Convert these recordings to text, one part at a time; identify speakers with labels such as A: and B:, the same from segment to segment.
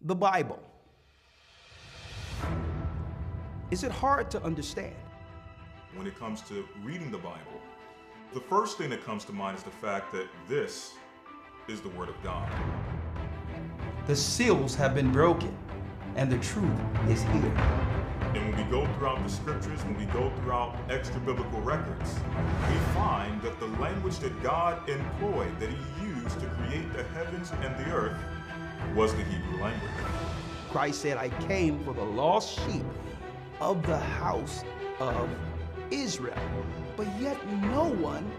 A: the Bible. Is it hard to understand?
B: When it comes to reading the Bible, the first thing that comes to mind is the fact that this is the Word of God.
A: The seals have been broken, and the truth is here.
B: And when we go throughout the scriptures, when we go throughout extra biblical records, we find that the language that God employed, that He used to create the heavens and the earth, was the Hebrew language.
A: Christ said, I came for the lost sheep of the house of Israel. But yet no one,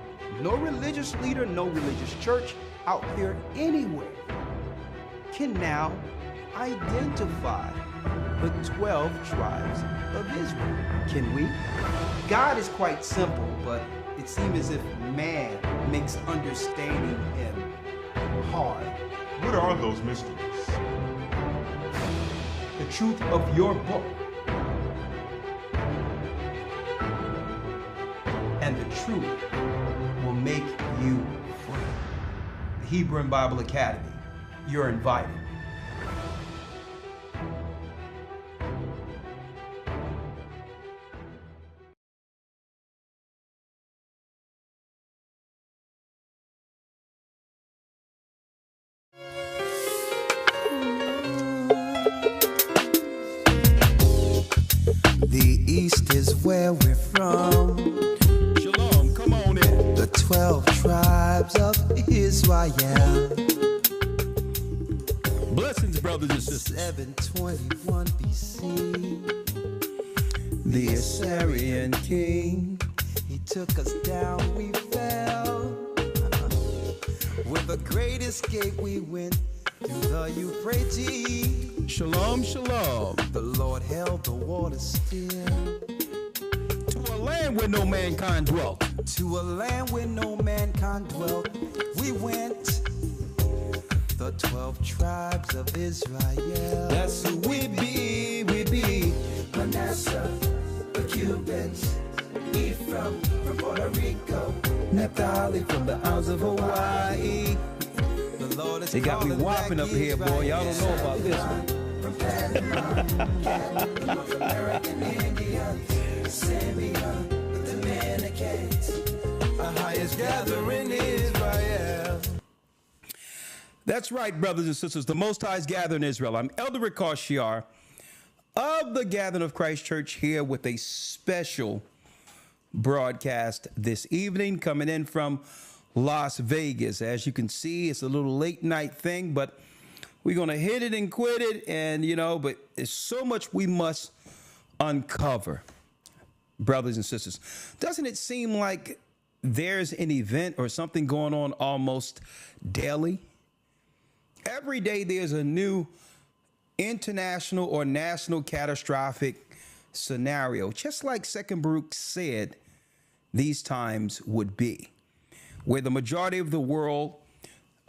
A: no religious leader, no religious church out there anywhere can now identify the 12 tribes of Israel. Can we? God is quite simple, but it seems as if man makes understanding Him hard.
B: What are those mysteries?
A: The truth of your book and the truth will make you free. The Hebrew and Bible Academy, you're invited.
C: The East is where we're from.
D: Shalom, come on in.
C: The 12 tribes of Israel.
D: Blessings, brothers and sisters.
C: 721 BC. The Assyrian king, he took us down, we fell. With a great escape, we went through the Euphrates.
D: Shalom, shalom.
C: The Lord held the water still.
D: To a land where no mankind dwelt.
C: To a land where no mankind dwelt, we went. The 12 tribes of Israel. That's who we be, we be. Manasseh, the Cubans, Ephraim from Puerto Rico, Naphtali from the Isles of Hawaii. The Lord is
D: They got me whopping up here, boy. Y'all don't know about this one.
C: From Panama, North American Indians, Simeon, the Dominicans, the highest gathering Israel.
D: That's right, brothers and sisters. The Most High is gathered in Israel. I'm Elder Ricard of the Gathering of Christ Church here with a special broadcast this evening coming in from Las Vegas. As you can see, it's a little late night thing, but we're going to hit it and quit it. And, but there's so much we must uncover, brothers and sisters. Doesn't it seem like there's an event or something going on almost daily? Every day there's a new international or national catastrophic scenario, just like Second Baruch said these times would be, where the majority of the world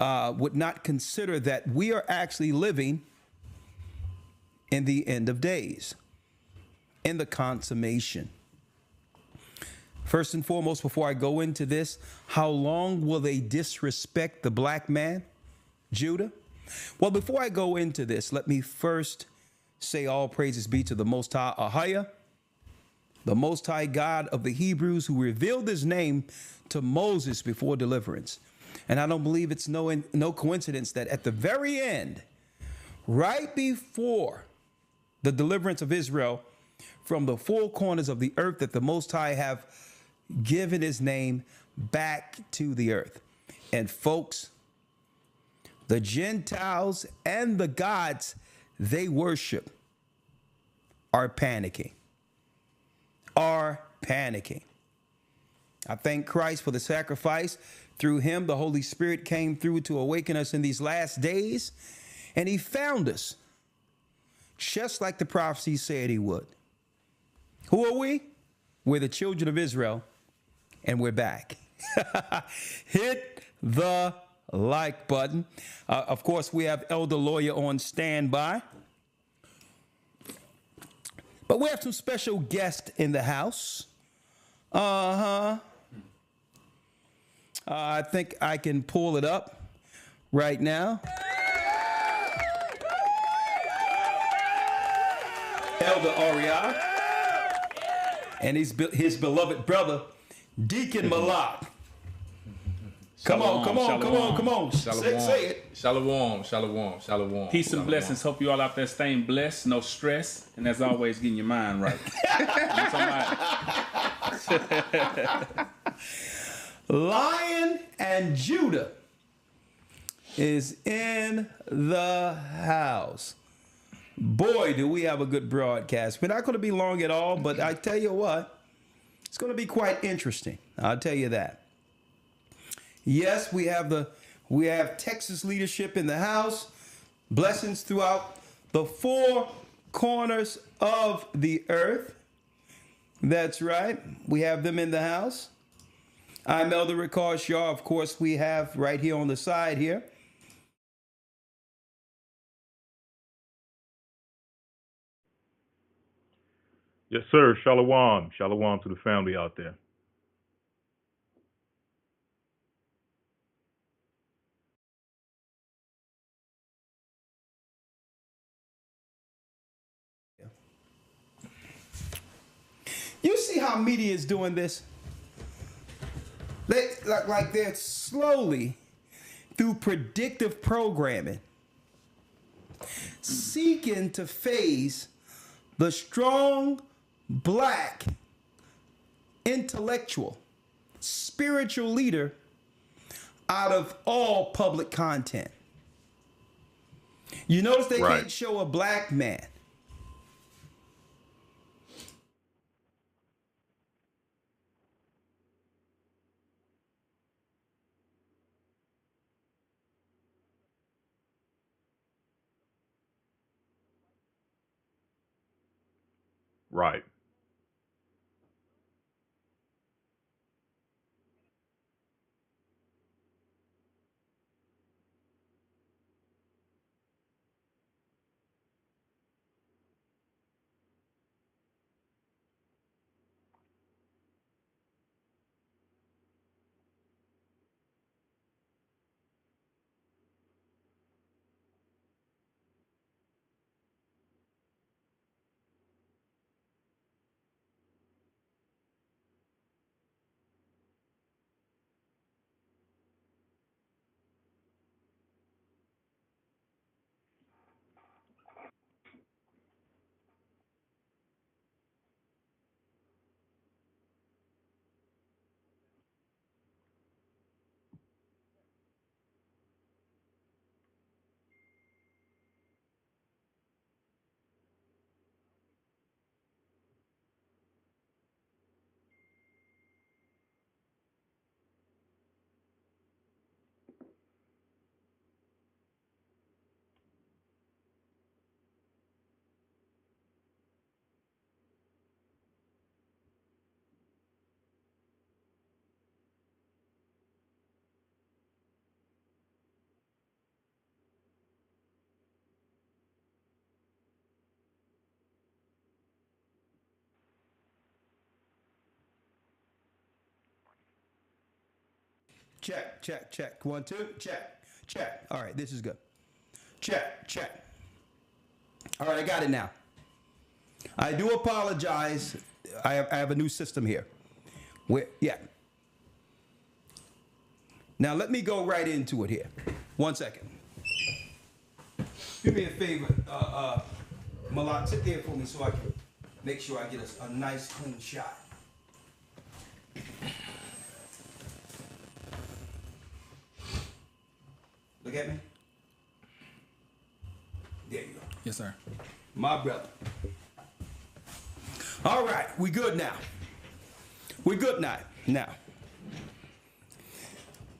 D: would not consider that we are actually living in the end of days, in the consummation. First and foremost, before I go into this, how long will they disrespect the black man, Judah? Well, before I go into this, let me first say all praises be to the Most High, AHAYAH, the Most High God of the Hebrews, who revealed His name to Moses before deliverance. And I don't believe it's no coincidence that at the very end, right before the deliverance of Israel from the four corners of the earth, that the Most High have given His name back to the earth. And folks, the Gentiles and the gods they worship are panicking. I thank Christ for the sacrifice. Through Him, the Holy Spirit came through to awaken us in these last days, and He found us just like the prophecy said He would. Who are we? We're the children of Israel, and we're back. Hit the like button. Of course, we have Elder Lawyer on standby. But we have some special guests in the house. I think I can pull it up right now. Elder Ariah, and his beloved brother, Deacon Malak. Come on. Say it.
E: Shalom. Peace and blessings. Hope you all out there staying blessed, no stress, and as always, getting your mind right.
D: Lion and Judah is in the house. Boy, do we have a good broadcast. We're not going to be long at all, but I tell you what, it's going to be quite interesting. I'll tell you that. Yes, we have Texas leadership in the house. Blessings throughout the four corners of the earth. That's right. We have them in the house. I'm Elder Ricard Shaw. Of course, we have right here on the side here.
B: Yes, sir. Shalom. Shalom to the family out there.
D: You see how media is doing this? They're slowly, through predictive programming, seeking to phase the strong black intellectual, spiritual leader out of all public content. You notice they can't show a black man.
B: Right.
D: Check. 1, 2, check. All right, this is good. Check. All right, I got it now. I do apologize. I have a new system here. Now let me go right into it here. 1 second. Do me a favor, Malak, sit there for me so I can make sure I get a nice clean shot. Look at me. There you go.
E: Yes, sir.
D: My brother. All right, we good now. Now,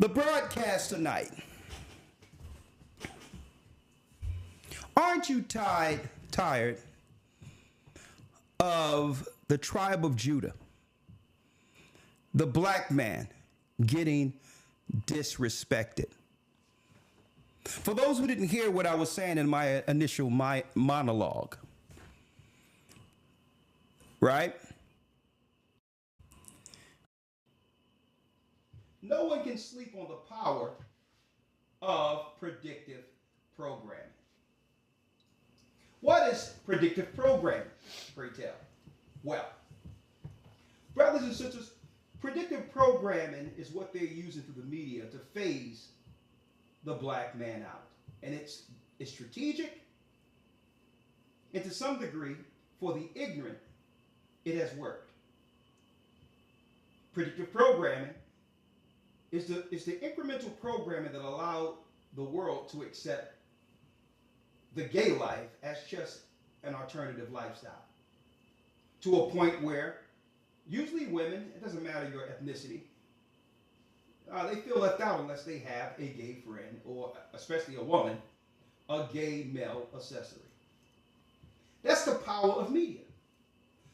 D: the broadcast tonight. Aren't you tired of the tribe of Judah, the black man, getting disrespected? For those who didn't hear what I was saying in my initial monologue, right? No one can sleep on the power of predictive programming.
A: What is predictive programming, pray tell? Well, brothers and sisters, predictive programming is what they're using through the media to phase the black man out. And it's strategic, and to some degree, for the ignorant, it has worked. Predictive programming is the incremental programming that allowed the world to accept the gay life as just an alternative lifestyle. To a point where usually women, it doesn't matter your ethnicity, they feel left out unless they have a gay friend, or especially a woman, a gay male accessory. That's the power of media.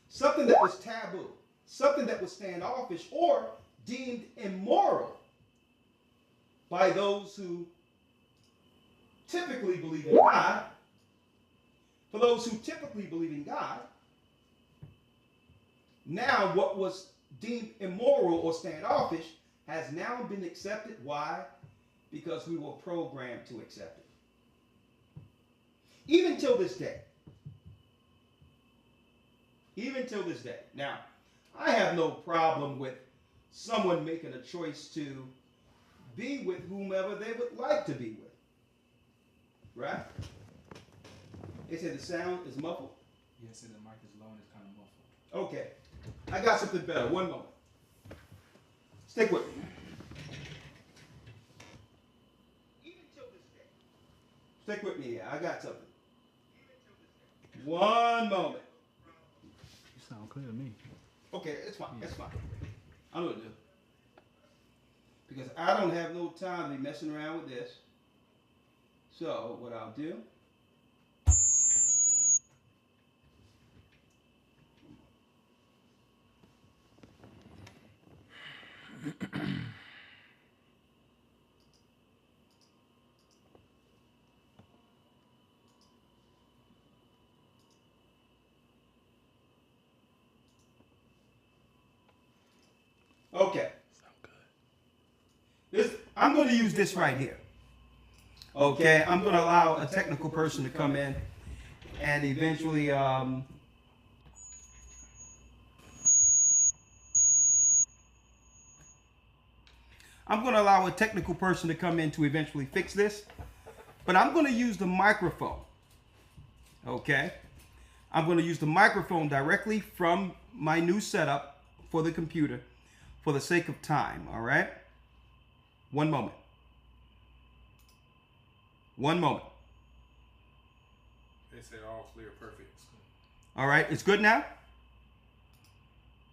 A: Something that was taboo, something that was standoffish or deemed immoral by those who typically believe in God. For those who typically believe in God, now what was deemed immoral or standoffish has now been accepted. Why? Because we were programmed to accept it. Even till this day. Even till this day. Now, I have no problem with someone making a choice to be with whomever they would like to be with. Right? They said the sound is muffled?
E: Yes, and the mic is low and it's kind of muffled.
A: Okay. I got something better. One moment. Stick with me. Even till this day. Stick with me here. I got something. One moment.
E: You sound clear to me.
A: Okay, it's fine. It's fine. I know what to do. Because I don't have no time to be messing around with this. So, what I'll do... Okay. I'm going to use this right here. Okay, I'm going to allow a technical person to come in and eventually I'm going to allow a technical person to come in to eventually fix this, but I'm going to use the microphone. Okay, I'm going to use the microphone directly from my new setup for the computer for the sake of time. All right, one moment. One moment.
E: They say all clear, perfect.
A: All right, it's good now?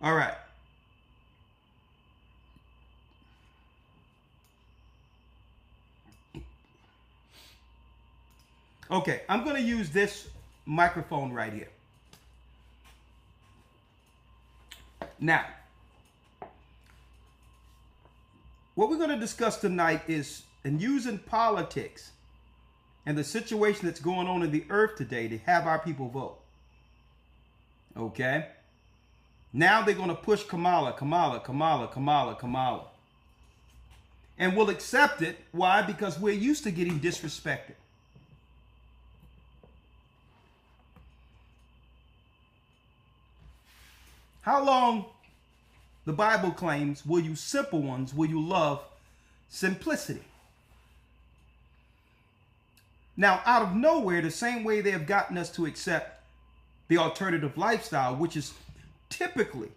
A: All right. Okay, I'm going to use this microphone right here. Now, what we're going to discuss tonight is in using politics and the situation that's going on in the earth today to have our people vote. Okay? Now they're going to push Kamala. And we'll accept it. Why? Because we're used to getting disrespected. How long, the Bible claims, will you simple ones, will you love simplicity? Now, out of nowhere, the same way they have gotten us to accept the alternative lifestyle, which is typically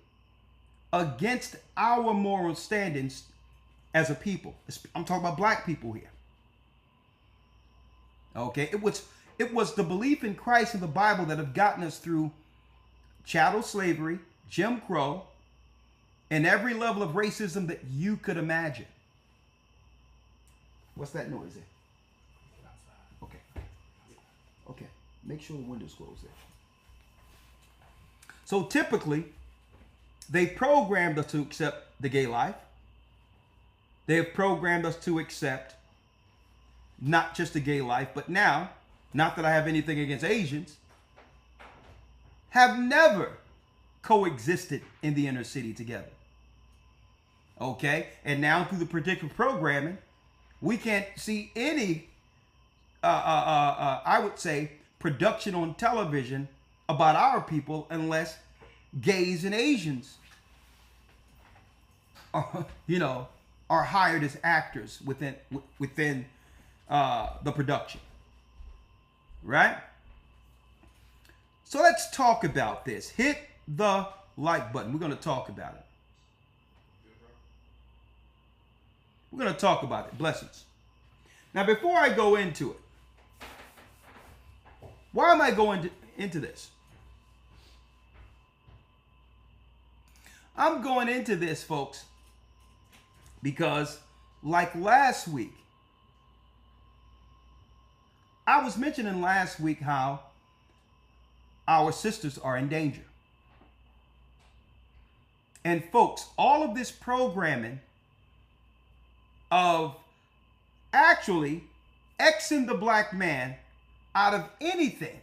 A: against our moral standings as a people. I'm talking about black people here. Okay, it was the belief in Christ and the Bible that have gotten us through chattel slavery, Jim Crow, and every level of racism that you could imagine. What's that noise there? Okay. Okay. Make sure the window's closed there. So typically, they programmed us to accept the gay life. They have programmed us to accept not just the gay life, but now, not that I have anything against Asians, have never coexisted in the inner city together. Okay? And now through the predictive programming, we can't see any, I would say, production on television about our people unless gays and Asians are, are hired as actors within the production, right? So let's talk about this. Hit the like button. We're going to talk about it. We're going to talk about it. Blessings. Now, before I go into it, why am I going into this? I'm going into this, folks, because like last week, I was mentioning last week how our sisters are in danger. And folks, all of this programming of actually Xing the black man out of anything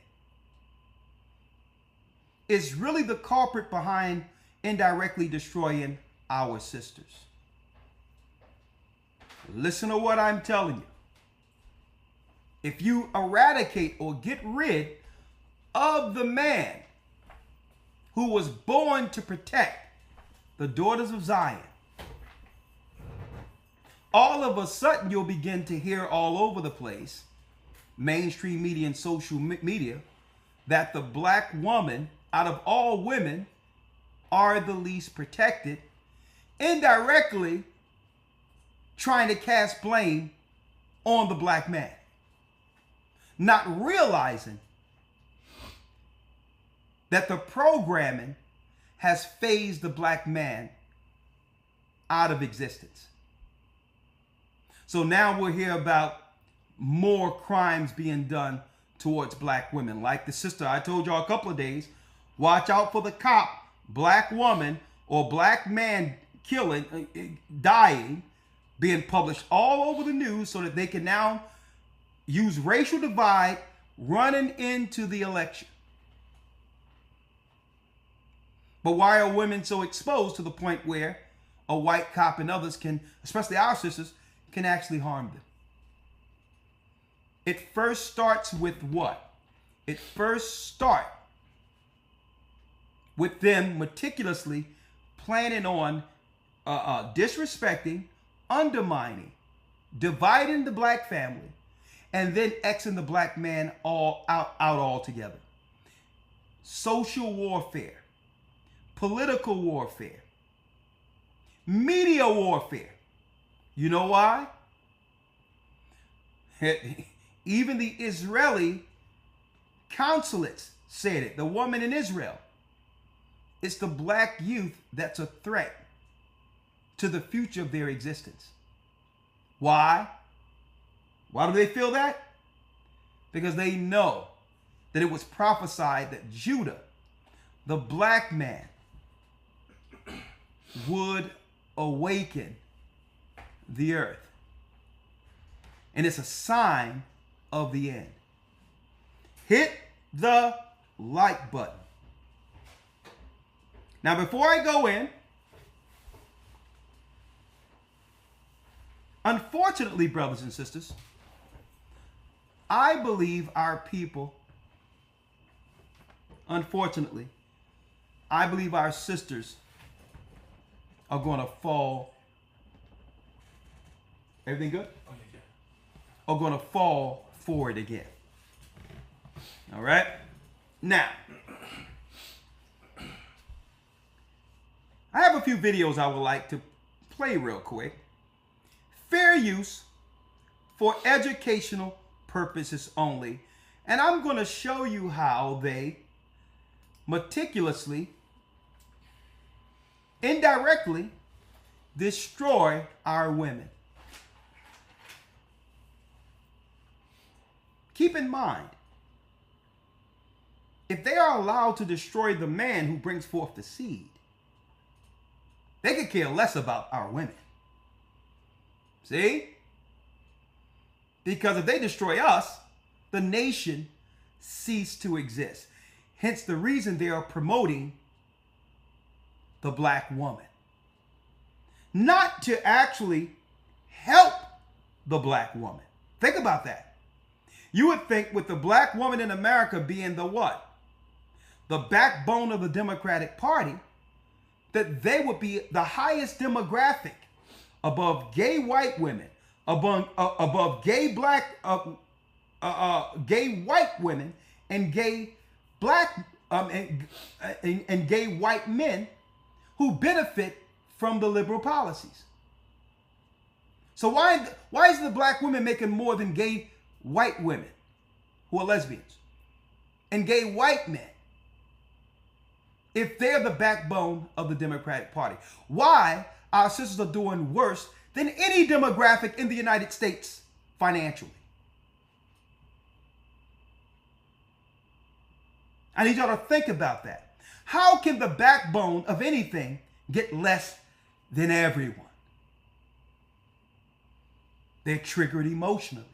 A: is really the culprit behind indirectly destroying our sisters. Listen to what I'm telling you. If you eradicate or get rid of the man who was born to protect the daughters of Zion, all of a sudden you'll begin to hear all over the place, mainstream media and social media, that the black woman out of all women are the least protected, indirectly trying to cast blame on the black man, not realizing that the programming has phased the black man out of existence. So now we'll hear about more crimes being done towards black women. Like the sister I told y'all a couple of days, watch out for the cop, black woman or black man killing, dying, being published all over the news so that they can now use racial divide running into the election. But why are women so exposed to the point where a white cop and others can, especially our sisters, can actually harm them? It first starts with what? It first starts with them meticulously planning on disrespecting, undermining, dividing the black family, and then Xing the black man all out altogether. Social warfare, political warfare, media warfare. You know why? Even the Israeli consulates said it. The woman in Israel. It's the black youth that's a threat to the future of their existence. Why? Why do they feel that? Because they know that it was prophesied that Judah, the black man, would awaken the earth. And it's a sign of the end. Hit the like button. Now, before I go in, unfortunately, brothers and sisters, I believe our people, unfortunately, I believe our sisters are going to fall. Everything good? Oh, yeah. Are going to fall for it again. All right? Now, I have a few videos I would like to play real quick. Fair use for educational purposes only. And I'm going to show you how they meticulously, indirectly destroy our women. Keep in mind, if they are allowed to destroy the man who brings forth the seed, they could care less about our women. See? Because if they destroy us, the nation cease to exist. Hence the reason they are promoting the black woman. Not to actually help the black woman. Think about that. You would think with the black woman in America being the what? The backbone of the Democratic Party, that they would be the highest demographic above gay white women, above gay black, gay white women, and gay black and gay white men who benefit from the liberal policies. So why is the black women making more than gay white women who are lesbians and gay white men if they're the backbone of the Democratic Party? Why our sisters are doing worse than any demographic in the United States financially? I need y'all to think about that. How can the backbone of anything get less than everyone? They're triggered emotionally.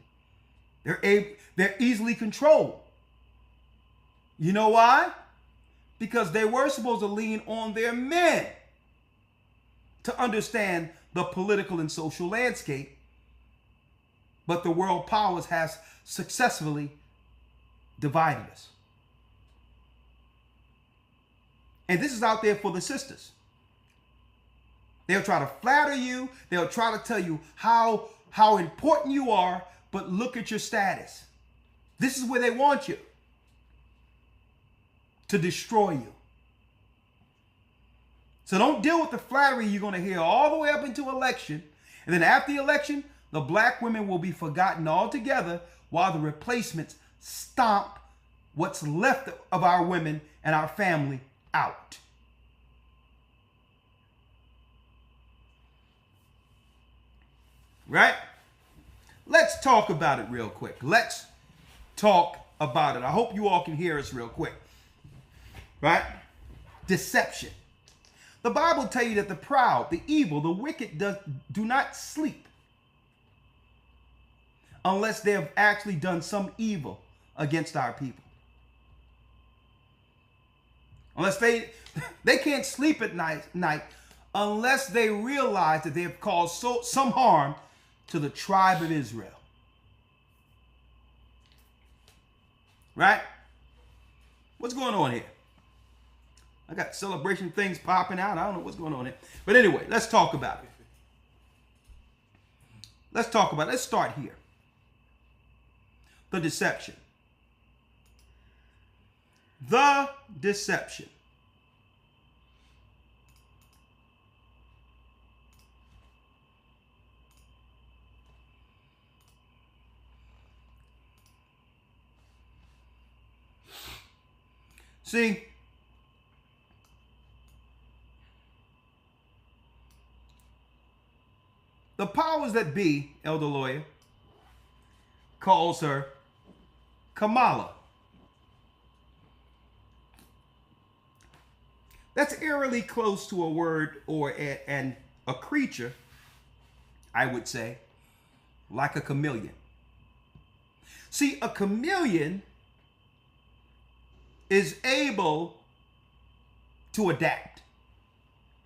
A: They're easily controlled. You know why? Because they were supposed to lean on their men to understand the political and social landscape, but the world powers has successfully divided us. And this is out there for the sisters. They'll try to flatter you. They'll try to tell you how important you are, but look at your status. This is where they want you, to destroy you. So don't deal with the flattery you're going to hear all the way up into election. And then after the election, the black women will be forgotten altogether while the replacements stomp what's left of our women and our family out. Right? Let's talk about it real quick. Let's talk about it. I hope you all can hear us real quick. Right? Deception. The Bible tells you that the proud, the evil, the wicked do not sleep unless they have actually done some evil against our people. Unless they can't sleep at night unless they realize that they have caused some harm to the tribe of Israel. Right? What's going on here? I got celebration things popping out. I don't know what's going on here. But anyway, let's talk about it. Let's start here. The deception. The deception. See, the powers that be, Elder Lawyer, calls her Kamala. That's eerily close to a word or a creature, I would say, like a chameleon. See, a chameleon is able to adapt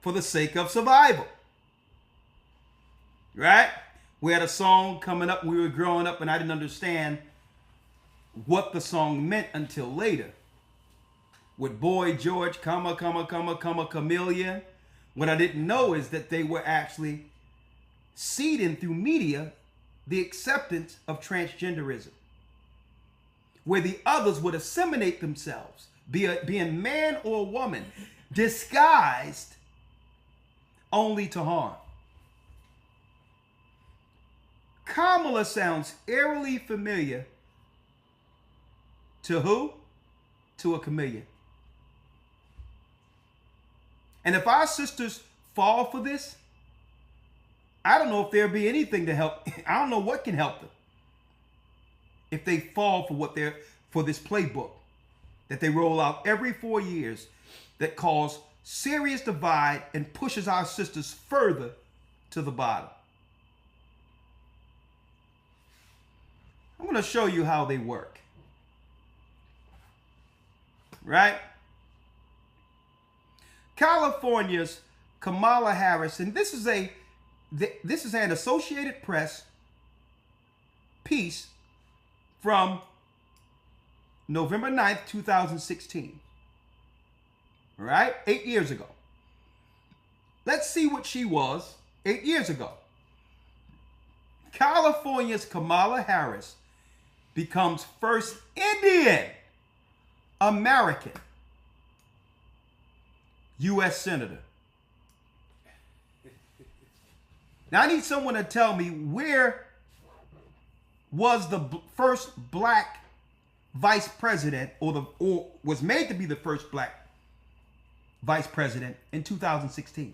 A: for the sake of survival. Right? We had a song coming up when we were growing up, and I didn't understand what the song meant until later. With Boy George, chameleon. What I didn't know is that they were actually seeding through media the acceptance of transgenderism, where the others would assimilate themselves, being man or woman, disguised only to harm. Kamala sounds eerily familiar to who? To a chameleon. And if our sisters fall for this, I don't know if there'll be anything to help. I don't know what can help them if they fall for this playbook that they roll out every 4 years that cause serious divide and pushes our sisters further to the bottom. I'm going to show you how they work. Right? California's Kamala Harris, and this is an Associated Press piece from November 9th, 2016. All right? 8 years ago. Let's see what she was 8 years ago. California's Kamala Harris becomes first Indian American U.S. Senator. Now I need someone to tell me, where was the first black vice president, or was made to be the first black vice president in 2016?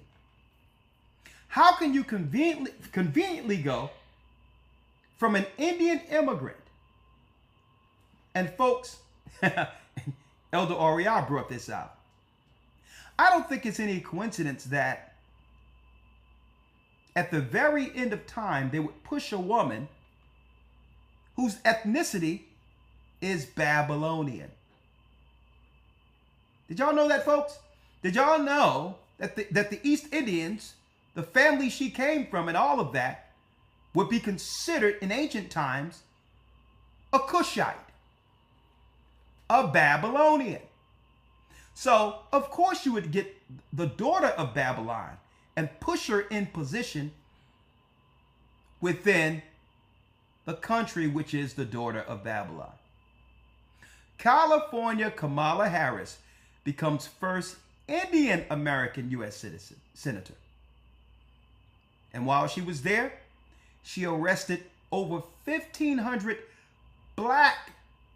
A: How can you conveniently go from an Indian immigrant? And folks, Elder Oriah brought this out. I don't think it's any coincidence that at the very end of time, they would push a woman whose ethnicity is Babylonian. Did y'all know that, folks? Did y'all know that the East Indians, the family she came from and all of that, would be considered in ancient times a Cushite, a Babylonian? So, of course, you would get the daughter of Babylon and push her in position within the country which is the daughter of Babylon. California Kamala Harris becomes first Indian American U.S. senator. And while she was there, she arrested over 1,500 black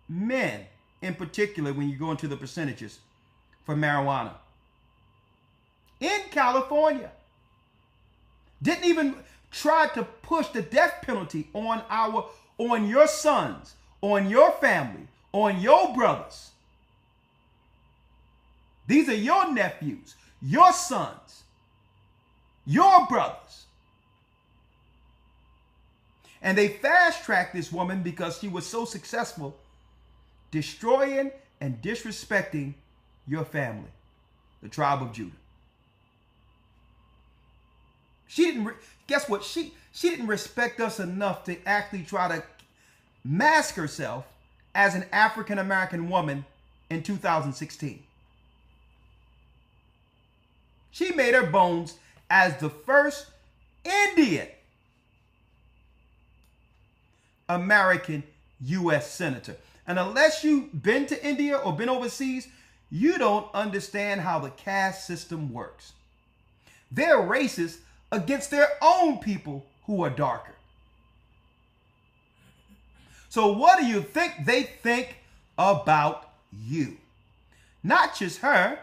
A: men, in particular when you go into the percentages, for marijuana. In California. Didn't even try to push the death penalty on your sons, on your family, on your brothers. These are your nephews, your sons, your brothers. And they fast-tracked this woman because she was so successful destroying and disrespecting your family, the tribe of Judah. She didn't, guess what? She didn't respect us enough to actually try to mask herself as an African-American woman in 2016. She made her bones as the first Indian American U.S. senator. And unless you've been to India or been overseas, you don't understand how the caste system works. They're racist against their own people who are darker. So what do you think they think about you? Not just her.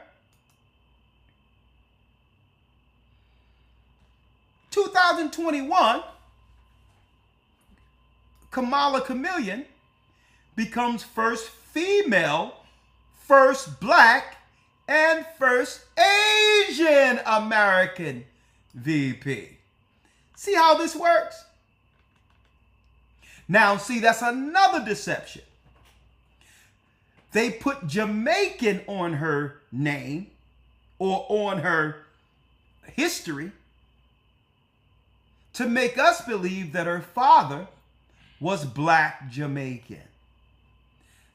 A: 2021, Kamala Chameleon becomes first female, first black, and first Asian American VP. See how this works? Now, see, that's another deception. They put Jamaican on her name or on her history to make us believe that her father was black Jamaican.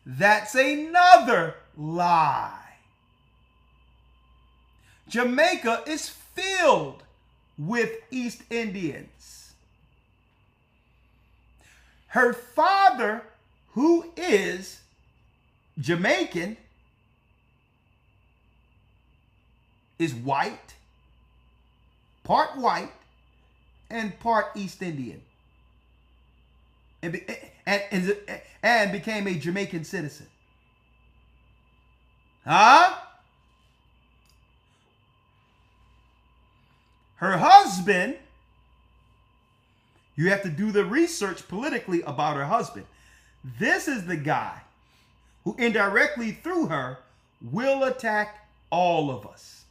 A: That's another lie. Jamaica is filled with East Indians. Her father, who is Jamaican, is white, part and part East Indian, and became a Jamaican citizen. Huh? Her husband, you have to do the research politically about her husband. This is the guy who indirectly through her will attack all of us.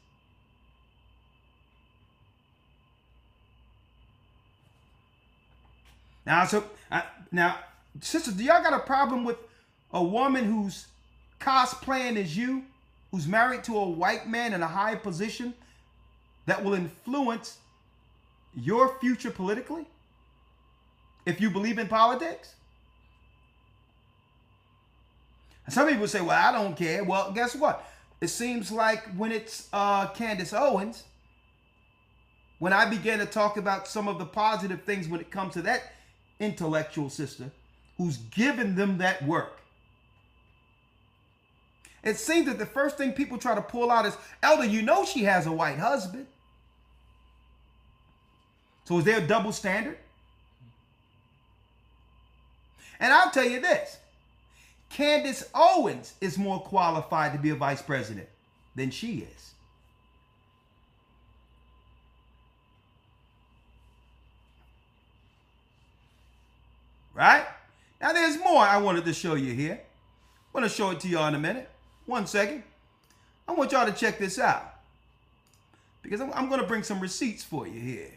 A: Now, sisters, do y'all got a problem with a woman who's cosplaying as you, who's married to a white man in a high position that will influence your future politically? If you believe in politics? Some people say, well, I don't care. Well, guess what? It seems like when it's Candace Owens, when I began to talk about some of the positive things when it comes to that intellectual sister who's given them that work, it seems that the first thing people try to pull out is, Elder, you know she has a white husband. So is there a double standard? And I'll tell you this. Candace Owens is more qualified to be a vice president than she is. Right? Now there's more I wanted to show you here. I'm going to show it to y'all in a minute. 1 second. I want y'all to check this out. Because I'm going to bring some receipts for you here.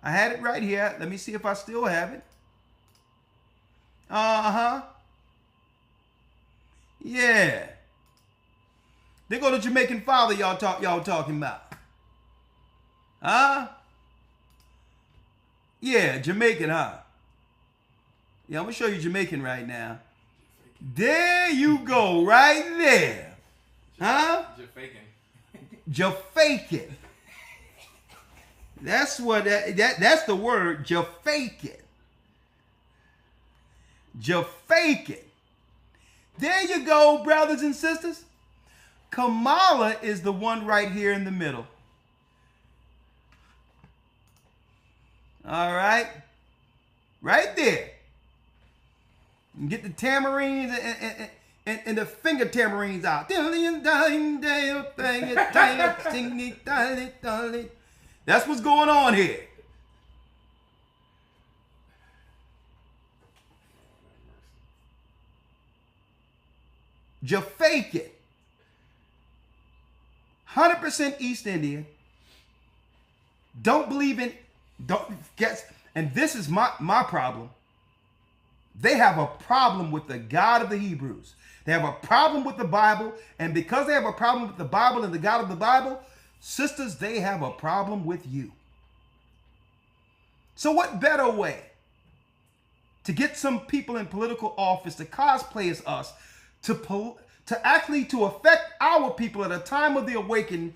A: I had it right here. Let me see if I still have it. Uh-huh. Yeah. They go to Jamaican father y'all talking about. Huh? Yeah, Jamaican, huh? Yeah, I'm going to show you Jamaican right now. There you go, right there. Huh? Jafaking. That's what that's the word, Jafaking. Jafaking. There you go, brothers and sisters. Kamala is the one right here in the middle. All right. Right there. And get the tamarines and the finger tamarines out. That's what's going on here. Jafaikin. 100% East Indian. Don't believe in, and this is my problem. They have a problem with the God of the Hebrews. They have a problem with the Bible. And because they have a problem with the Bible and the God of the Bible, sisters, they have a problem with you. So what better way to get some people in political office to cosplay as us, to affect our people at a time of the awakening,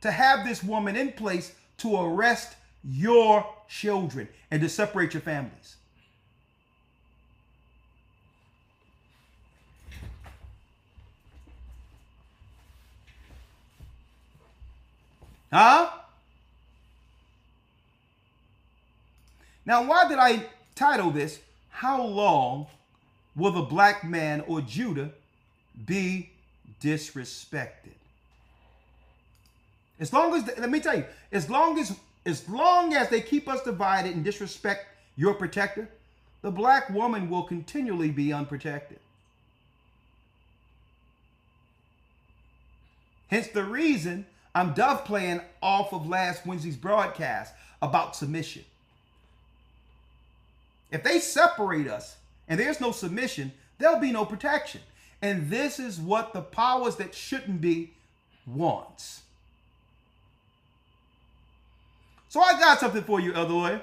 A: to have this woman in place to arrest your children and to separate your families. Huh? Now, why did I title this, How Long Will the Black Man or Judah Be Disrespected? As long as, let me tell you, as long as they keep us divided and disrespect your protector, the black woman will continually be unprotected. Hence the reason I'm dovetailing off of last Wednesday's broadcast about submission. If they separate us and there's no submission, there'll be no protection. And this is what the powers that shouldn't be wants. So I got something for you, Elder Lawyer.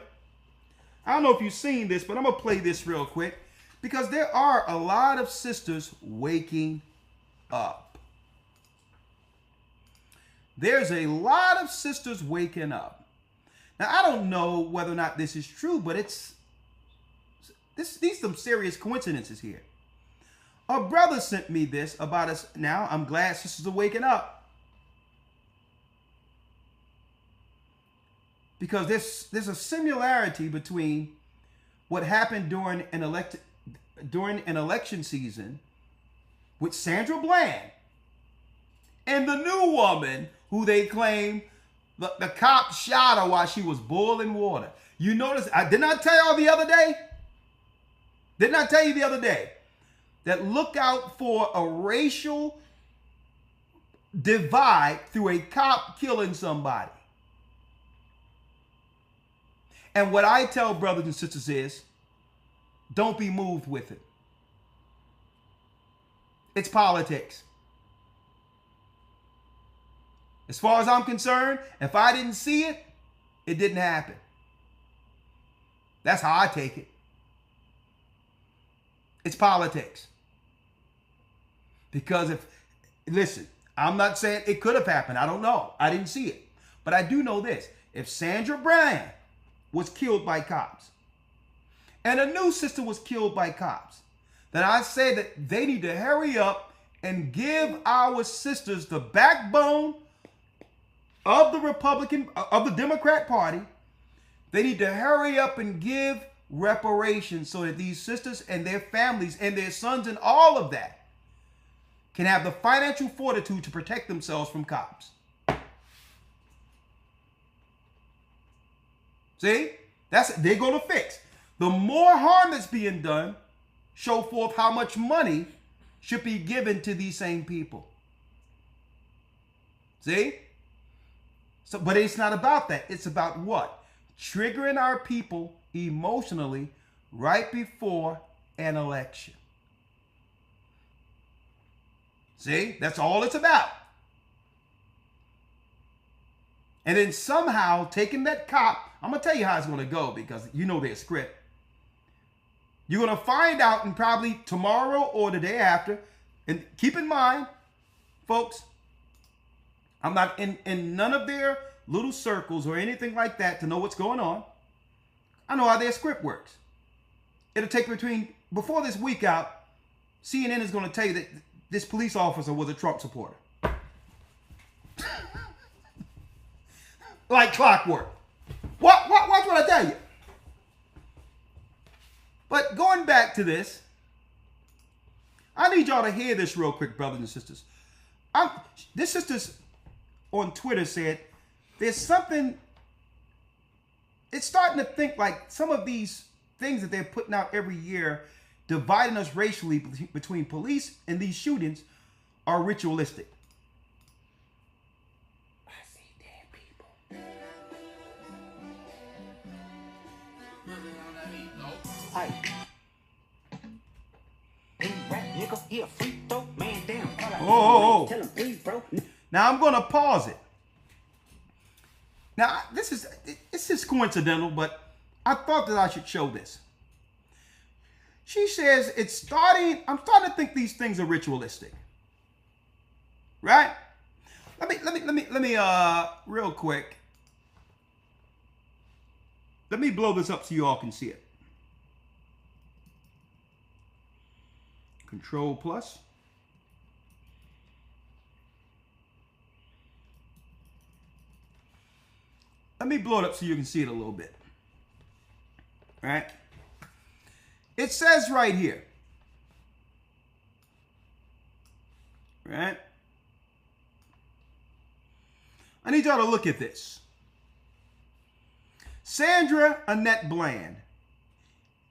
A: I don't know if you've seen this, but I'm going to play this real quick because there are a lot of sisters waking up. There's a lot of sisters waking up. Now, I don't know whether or not this is true, but these some serious coincidences here. A brother sent me this about us. Now, I'm glad sisters are waking up. Because there's a similarity between what happened during an election season with Sandra Bland and the new woman who they claim the cop shot her while she was boiling water. You notice, I did not tell y'all the other day? Didn't I tell you the other day that look out for a racial divide through a cop killing somebody? And what I tell brothers and sisters is, don't be moved with it. It's politics. As far as I'm concerned, if I didn't see it, it didn't happen. That's how I take it. It's politics. Because listen, I'm not saying it could have happened. I don't know. I didn't see it. But I do know this. If Sandra Bland was killed by cops and a new sister was killed by cops, then I say that they need to hurry up and give our sisters the backbone of the Democrat Party. They need to hurry up and give reparations so that these sisters and their families and their sons and all of that can have the financial fortitude to protect themselves from cops. See? They're going to fix. The more harm that's being done, show forth how much money should be given to these same people. See? So, but it's not about that. It's about what? Triggering our people emotionally right before an election. See? That's all it's about. And then somehow taking that cop, I'm going to tell you how it's going to go because you know their script. You're going to find out in probably tomorrow or the day after. And keep in mind, folks, I'm not in none of their little circles or anything like that to know what's going on. I know how their script works. It'll take before this week out, CNN is going to tell you that this police officer was a Trump supporter. Like clockwork. Watch what I tell you. But going back to this, I need y'all to hear this real quick, brothers and sisters. This sister's on Twitter said, there's something, it's starting to think like some of these things that they're putting out every year, dividing us racially between police and these shootings are ritualistic. I see dead people. Oh. Now I'm going to pause it. Now this is coincidental, but I thought that I should show this. She says I'm starting to think these things are ritualistic. Right? Let me real quick. Let me blow this up so you all can see it. Control plus. Let me blow it up so you can see it a little bit. All right? It says right here. Right? I need y'all to look at this. Sandra Annette Bland,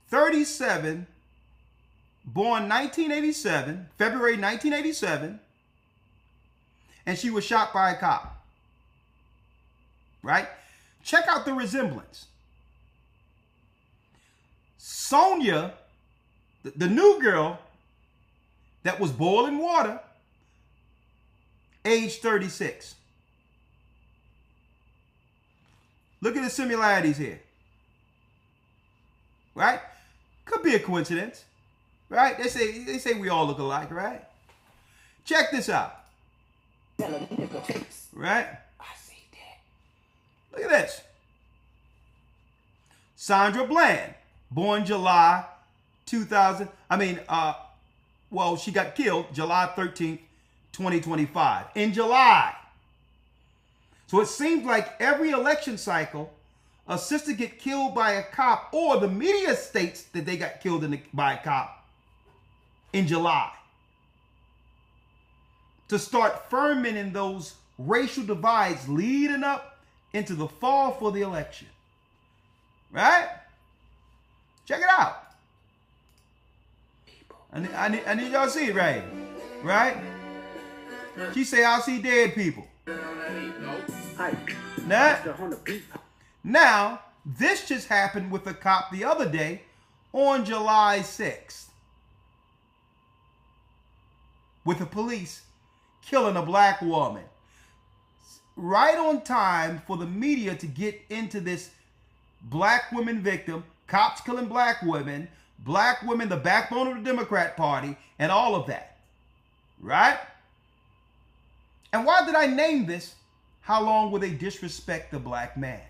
A: 37, born 1987, February 1987, and she was shot by a cop. Right? Check out the resemblance. Sonia, the new girl that was boiling water, age 36. Look at the similarities here. Right? Could be a coincidence. Right? They say we all look alike, right? Check this out. Right? Look at this. Sandra Bland, born July 2000. She got killed July 13th, 2025. In July. So it seems like every election cycle, a sister get killed by a cop, or the media states that they got killed by a cop in July. To start fermenting those racial divides leading up into the fall for the election. Right? Check it out. I need y'all to see it right. Right? She say, I'll see dead people. Now, this just happened with a cop the other day on July 6th. With the police killing a black woman. Right on time for the media to get into this black women victim, cops killing black women, black women, the backbone of the Democrat Party, and all of that. Right? And why did I name this, how long will they disrespect the black man?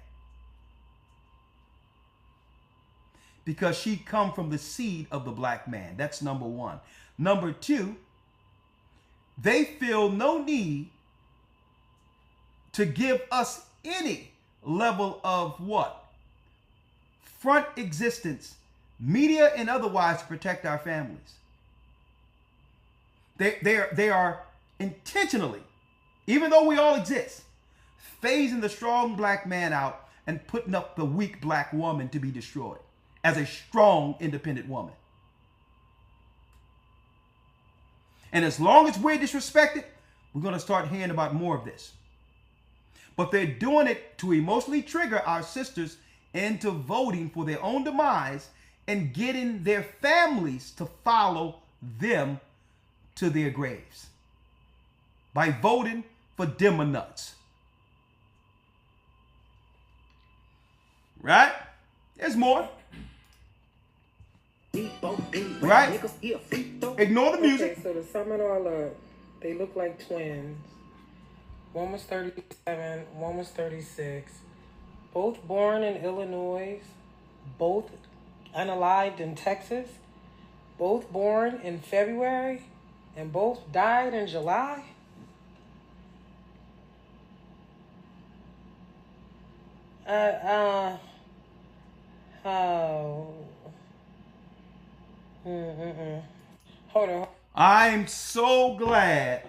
A: Because she come from the seed of the black man. That's number one. Number two, they feel no need to give us any level of what? Front existence, media and otherwise, to protect our families. They are intentionally, even though we all exist, phasing the strong black man out and putting up the weak black woman to be destroyed as a strong, independent woman. And as long as we're disrespected, we're going to start hearing about more of this. But they're doing it to emotionally trigger our sisters into voting for their own demise and getting their families to follow them to their graves by voting for Demonuts. Right? There's more. Right? Ignore the music.
F: Okay, so to sum it all up, they look like twins. One was 37, one was 36. Both born in Illinois, both unalived in Texas, both born in February, and both died in July. Hold on.
A: I'm so glad.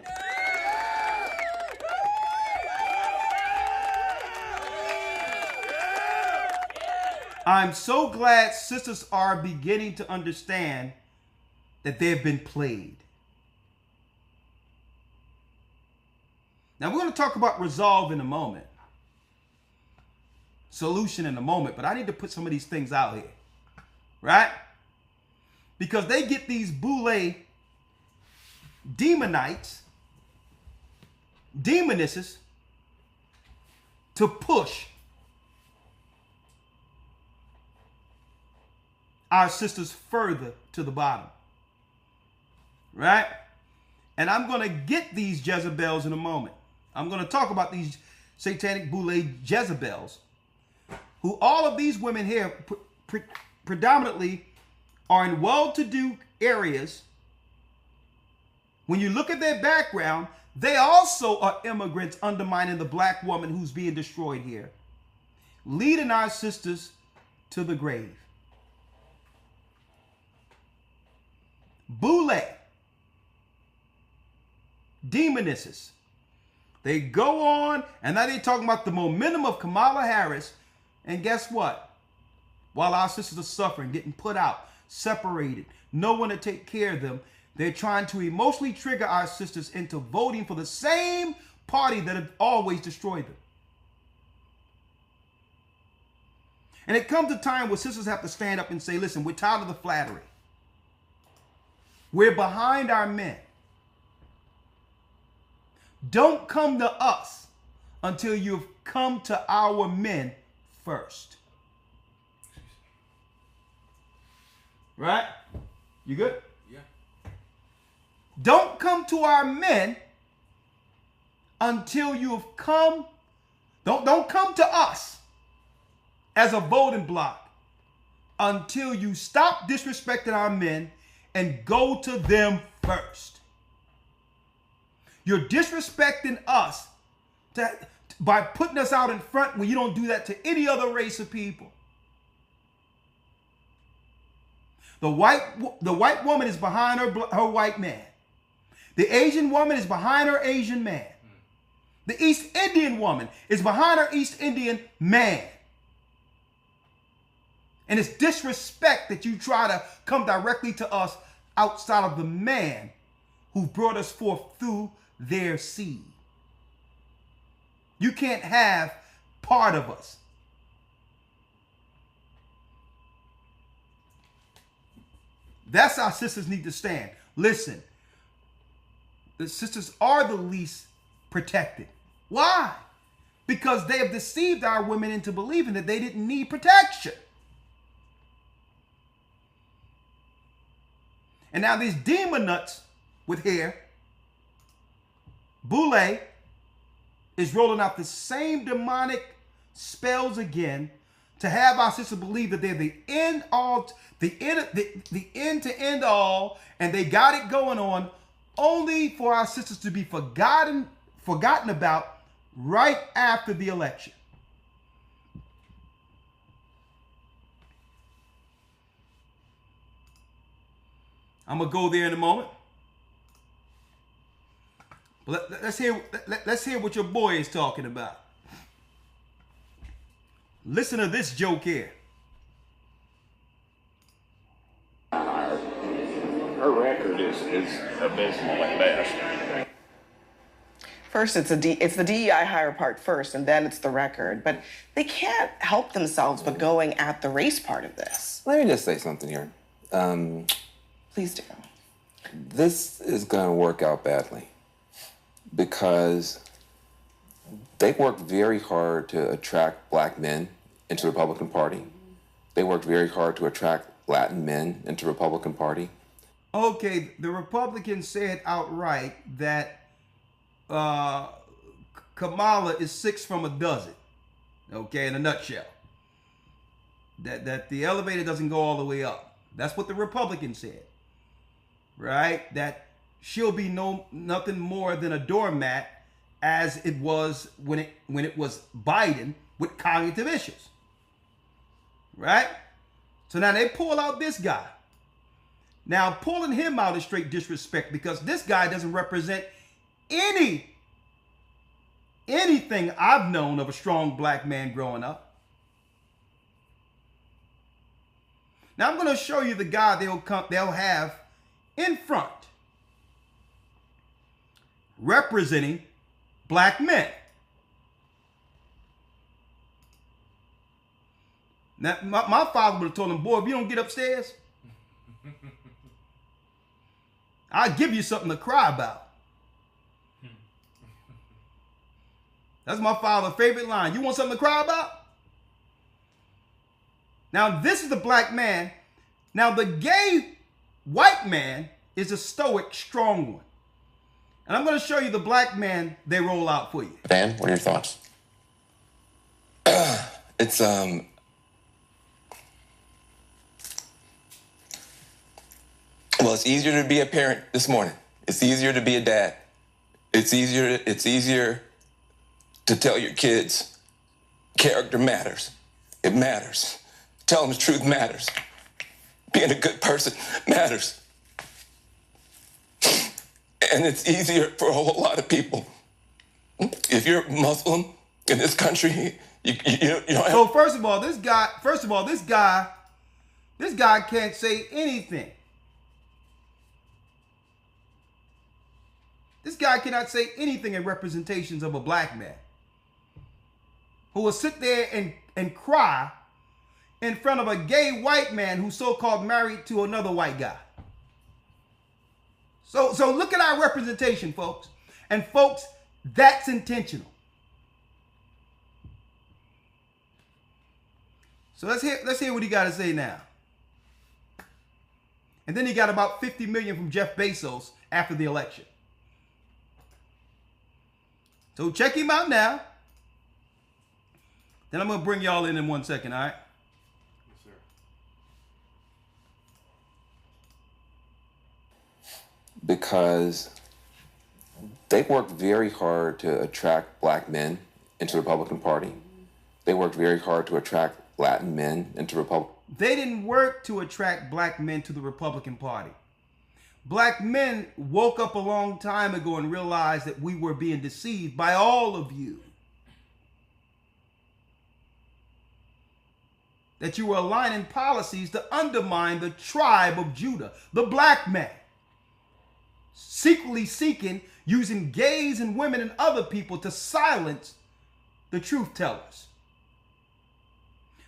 A: I'm so glad sisters are beginning to understand that they've been played. Now, we're going to talk about resolve in a moment. Solution in a moment. But I need to put some of these things out here. Right? Because they get these boule demonites, demonesses, to push our sisters further to the bottom. Right? And I'm going to get these Jezebels in a moment. I'm going to talk about these satanic boule Jezebels, who all of these women here predominantly are in well-to-do areas. When you look at their background, they also are immigrants undermining the black woman who's being destroyed here, leading our sisters to the grave. Boule, demonesses. They go on, and now they're talking about the momentum of Kamala Harris. And guess what? While our sisters are suffering, getting put out, separated, no one to take care of them, they're trying to emotionally trigger our sisters into voting for the same party that have always destroyed them. And it comes a time where sisters have to stand up and say, listen, we're tired of the flattery. We're behind our men. Don't come to us until you've come to our men first. Right? You good?
E: Yeah.
A: Don't come to our men until you've come. Don't come to us as a voting bloc until you stop disrespecting our men and go to them first. You're disrespecting us by putting us out in front when you don't do that to any other race of people. The white woman is behind her white man. The Asian woman is behind her Asian man. The East Indian woman is behind her East Indian man. And it's disrespect that you try to come directly to us outside of the man who brought us forth through their seed. You can't have part of us. That's how sisters need to stand. Listen, the sisters are the least protected. Why? Because they have deceived our women into believing that they didn't need protection. And now these demon nuts with hair, Boule, is rolling out the same demonic spells again to have our sisters believe that they're the end to end all, and they got it going on, only for our sisters to be forgotten about right after the election. I'm gonna go there in a moment. Let's hear what your boy is talking about. Listen to this joke here.
G: Her record is abysmal at best.
H: First, it's the DEI hire part first, and then it's the record. But they can't help themselves but going at the race part of this.
I: Let me just say something here.
H: Please do.
I: This is going to work out badly because they worked very hard to attract black men into the Republican Party. They worked very hard to attract Latin men into the Republican Party.
A: Okay, the Republicans said outright that Kamala is 6 from a dozen. Okay, in a nutshell. That the elevator doesn't go all the way up. That's what the Republicans said. Right? That she'll be nothing more than a doormat, as it was when it was Biden with cognitive issues. Right? So now they pull out this guy. Now pulling him out is straight disrespect, because this guy doesn't represent anything I've known of a strong black man growing up. Now I'm going to show you the guy they'll have in front representing black men. Now, my father would have told him, boy, if you don't get upstairs, I'll give you something to cry about. That's my father's favorite line. You want something to cry about? Now, this is the black man. Now, the gay white man is a stoic, strong one. And I'm going to show you the black man they roll out for you.
I: Dan, what are your thoughts? It's well, it's easier to be a parent this morning. It's easier to be a dad. It's easier to tell your kids character matters. It matters. Tell them the truth matters. Being a good person matters. And it's easier for a whole lot of people. If you're Muslim in this country, you don't have...
A: So first of all, this guy can't say anything. This guy cannot say anything in representations of a black man who will sit there and cry in front of a gay white man who's so-called married to another white guy. So look at our representation, folks. And folks, that's intentional. So let's hear what he got to say now. And then he got about 50 million from Jeff Bezos after the election. So check him out now. Then I'm going to bring y'all in 1 second, all right?
B: Yes, sir.
I: Because they worked very hard to attract black men into the Republican Party. They worked very hard to attract Latin men into Republican.
A: They didn't work to attract black men to the Republican Party. Black men woke up a long time ago and realized that we were being deceived by all of you. That you were aligning policies to undermine the tribe of Judah, the black man. Secretly seeking, using gays and women and other people to silence the truth tellers.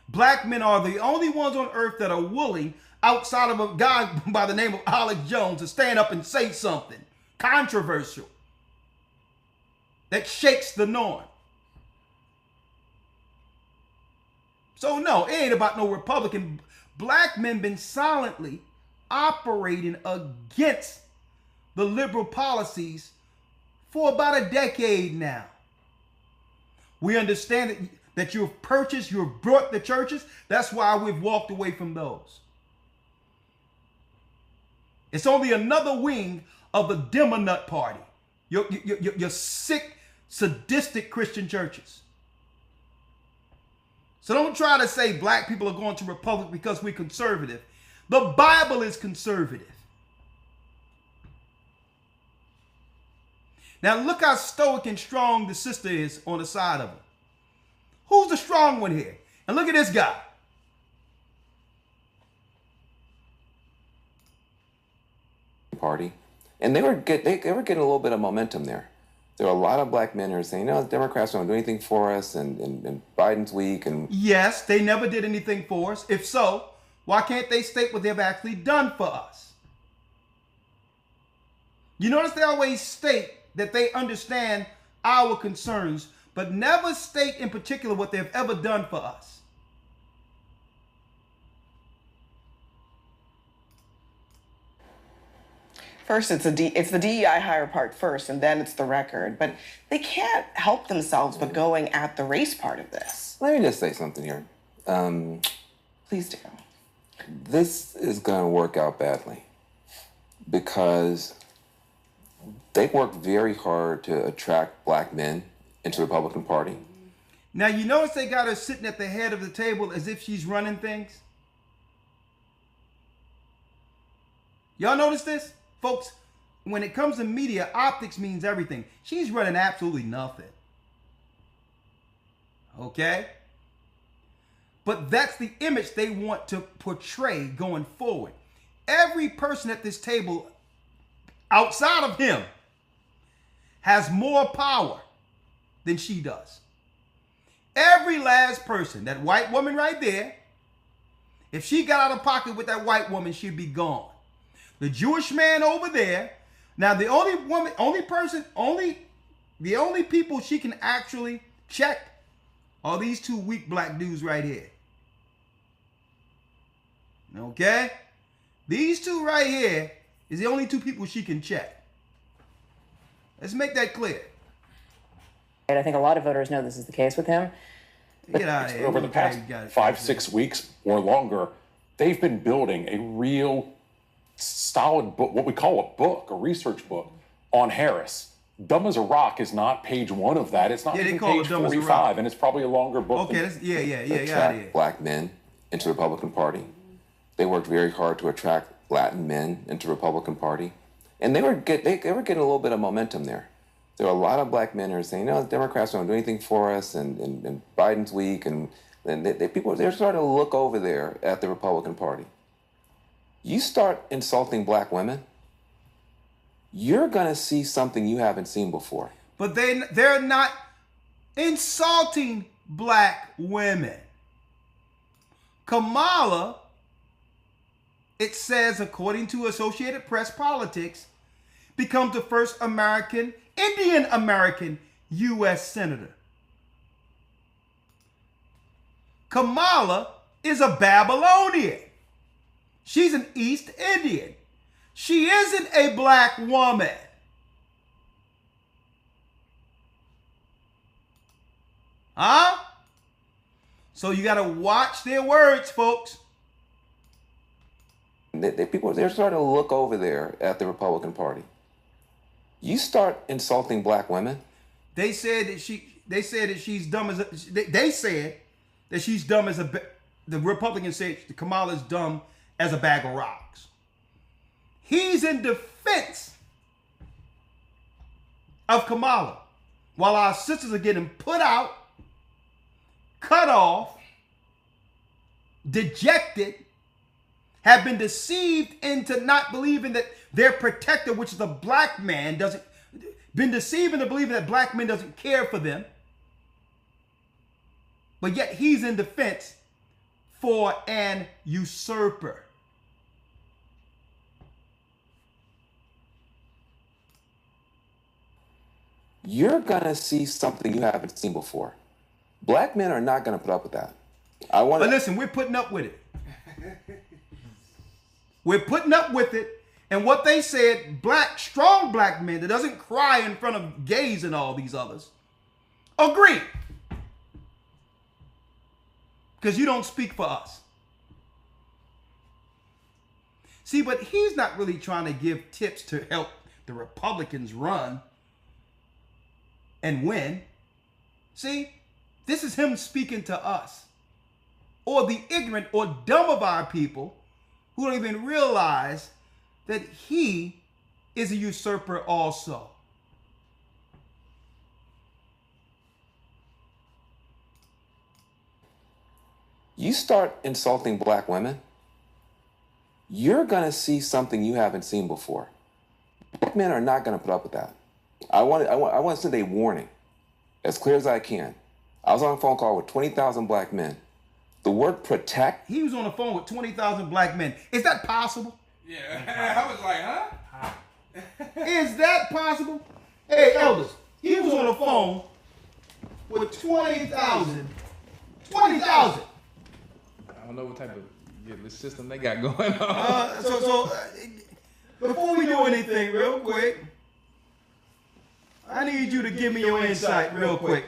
A: Black men are the only ones on earth that are willing, outside of a guy by the name of Alex Jones, to stand up and say something controversial that shakes the norm. So no, it ain't about no Republican. Black men been silently operating against the liberal policies for about a decade now. We understand that you've purchased, you've brought the churches. That's why we've walked away from those. It's only another wing of the Demonut party. Your sick, sadistic Christian churches. So don't try to say black people are going to Republic because we're conservative. The Bible is conservative. Now look how stoic and strong the sister is on the side of him. Who's the strong one here? And look at this guy.
J: Party, and they were getting a little bit of momentum there. There were a lot of black men who were saying, "No, Democrats don't do anything for us," and Biden's weak. And
A: yes, they never did anything for us. If so, why can't they state what they've actually done for us? You notice they always state that they understand our concerns, but never state in particular what they've ever done for us.
H: First, it's the DEI hire part first, and then it's the record. But they can't help themselves but going at the race part of this.
J: let me just say something here.
H: Please do.
J: This is going to work out badly because they worked very hard to attract black men into the Republican Party.
A: Now, you notice they got her sitting at the head of the table as if she's running things? Y'all notice this? Folks, when it comes to media, optics means everything. She's running absolutely nothing. Okay? But that's the image they want to portray going forward. Every person at this table, outside of him, has more power than she does. Every last person, that white woman right there, if she got out of pocket with that white woman, she'd be gone. The Jewish man over there, now the only people she can actually check are these two weak black dudes right here. Okay? These two right here is the only two people she can check. Let's make that clear.
K: I think a lot of voters know this is the case with him.
A: Get out of here.
L: Over the past 5-6 weeks or longer, they've been building a real solid book, what we call a book, a research book on Harris. Dumb as a Rock is not page 1 of that. It's not even page 45, and it's probably a longer book.
A: Okay,
J: Attract black men into the Republican Party. They worked very hard to attract Latin men into the Republican Party, and they were getting a little bit of momentum there. There were a lot of black men who were saying, "No, Democrats don't do anything for us," and Biden's weak, and they're starting to look over there at the Republican Party. You start insulting black women, you're gonna see something you haven't seen before.
A: But they're not insulting black women. Kamala, it says, according to Associated Press Politics, becomes the first Indian American U.S. Senator. Kamala is a Babylonian. She's an East Indian. She isn't a black woman. Huh? So you got to watch their words, folks.
J: They're starting to look over there at the Republican Party. You start insulting black women.
A: They said that she's dumb as they said that she's dumb as the Republicans say Kamala's dumb as a bag of rocks. He's in defense of Kamala while our sisters are getting put out, cut off, dejected, have been deceived into not believing that their protector, which is a black man, been deceived into believing that black men doesn't care for them. But yet he's in defense for an usurper.
J: You're gonna see something you haven't seen before. Black men are not gonna put up with that.
A: But listen, we're putting up with it. We're putting up with it. And what they said, strong black men that doesn't cry in front of gays and all these others, agree. Because you don't speak for us. See, but he's not really trying to give tips to help the Republicans run and win. See, this is him speaking to us, or the ignorant or dumb of our people who don't even realize that he is a usurper also.
J: You start insulting black women, you're going to see something you haven't seen before. Black men are not going to put up with that. I want to send a warning, as clear as I can. I was on a phone call with 20,000 black men. The word protect.
A: He was on the phone with 20,000 black men. Is that possible?
E: Yeah, I was like, huh?
A: Is that possible? Hey, elders, he was on the phone with 20,000. 20,000.
E: I don't know what type of system they got going on.
A: So before we do anything, real quick, I need you to give me your insight real quick.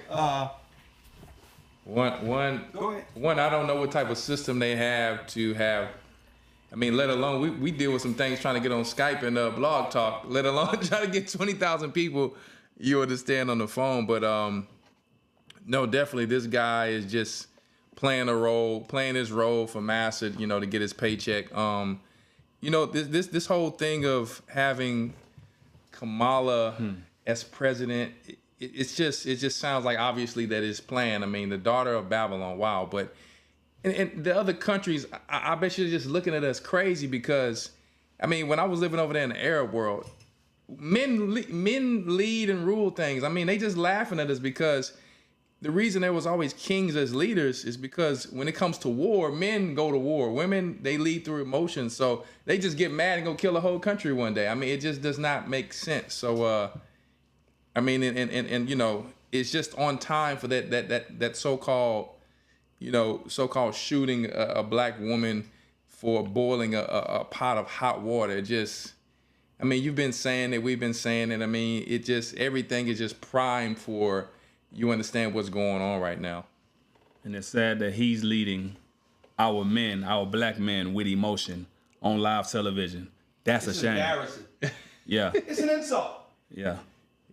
E: One, I don't know what type of system they have to have. I mean, let alone, we deal with some things trying to get on Skype and Blog Talk, let alone try to get 20,000 people, you understand, on the phone. But no, definitely this guy is just playing his role for Massa, to get his paycheck. This whole thing of having Kamala as president, it just sounds like obviously that it's planned. I mean, the daughter of Babylon, wow. But and the other countries, I bet you're just looking at us crazy because, I mean, when I was living over there in the Arab world, men lead and rule things. I mean, they just laughing at us because the reason there was always kings as leaders is because when it comes to war, men go to war. Women, they lead through emotions. So they just get mad and go kill a whole country one day. I mean, it just does not make sense. So, I mean, and it's just on time for that so-called shooting a black woman for boiling a pot of hot water. I mean, you've been saying it, we've been saying it. I mean, everything is just primed for, you understand what's going on right now.
M: And it's sad that he's leading our black men with emotion on live television. That's a shame.
A: Embarrassing.
M: Yeah.
A: It's an insult.
M: Yeah.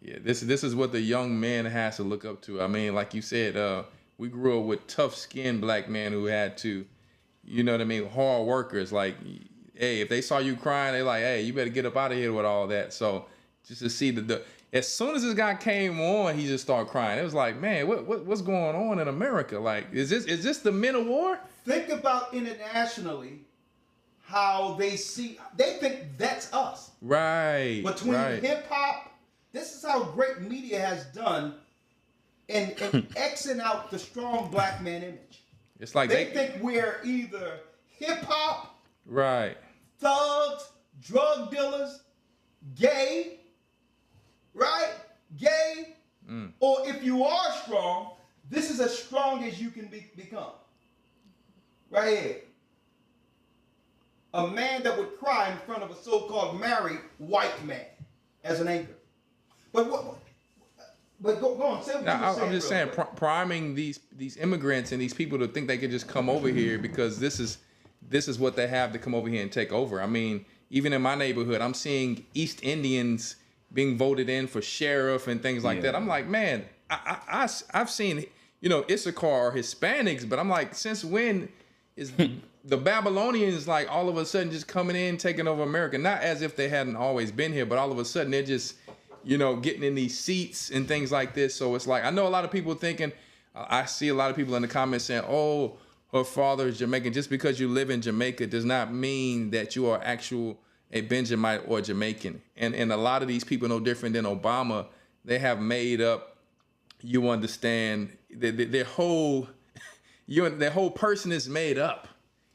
E: Yeah, this is what the young man has to look up to. I mean, like you said, we grew up with tough-skinned black men who had to, you know what I mean, hard workers. Like, hey, if they saw you crying, they like, hey, you better get up out of here with all that. So just to see as soon as this guy came on, he just started crying. It was like, man, what's going on in America? Like, is this the men of war?
A: Think about internationally how they think that's us.
E: Right.
A: Between hip hop, this is how great media has done in Xing out the strong black man image.
E: It's like
A: they think we're either hip hop,
E: right,
A: thugs, drug dealers, gay, right? Gay. Or if you are strong, this is as strong as you can become. Right here. A man that would cry in front of a so-called married white man as an anchor. But go on, say what you were saying.
E: I'm just saying, priming these immigrants and these people to think they could just come over here because this is what they have to come over here and take over. I mean, even in my neighborhood, I'm seeing East Indians being voted in for sheriff and things like that. I'm like, man, I've seen, Issachar or Hispanics, but I'm like, since when is the Babylonians like all of a sudden just coming in, taking over America? Not as if they hadn't always been here, but all of a sudden they're just, getting in these seats and things like this. So it's like, I know a lot of people thinking, I see a lot of people in the comments saying, oh, her father is Jamaican. Just because you live in Jamaica does not mean that you are a Benjamite or Jamaican. And a lot of these people, no different than Obama, they have made up, you understand, their whole person is made up.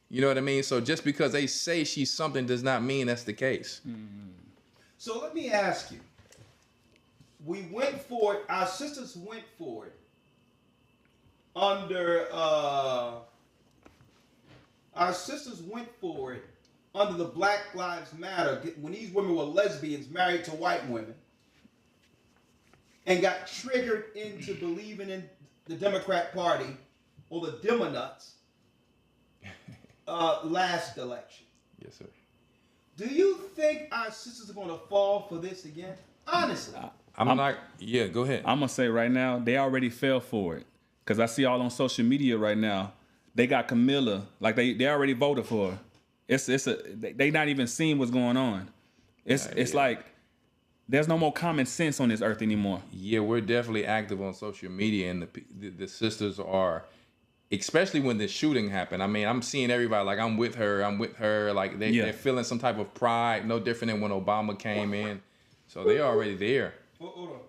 E: You know what I mean? So just because they say she's something does not mean that's the case.
A: Mm-hmm. So let me ask you. We went for it. Our sisters went for it
D: under the Black Lives Matter, when these women were lesbians married to white women, and got triggered into believing in the Democrat Party or the Demonuts last election.
E: Yes, sir.
D: Do you think our sisters are going to fall for this again? Honestly.
E: I'm not. Yeah, go ahead.
M: I'm gonna say right now, they already fell for it. Cause I see all on social media right now, they got Camilla, like they already voted for her. They not even seeing what's going on. It's like there's no more common sense on this earth anymore.
E: Yeah, we're definitely active on social media, and the sisters are, especially when the shooting happened. I mean, I'm seeing everybody like I'm with her. Like they're feeling some type of pride, no different than when Obama came in. So they're already there.
D: Hold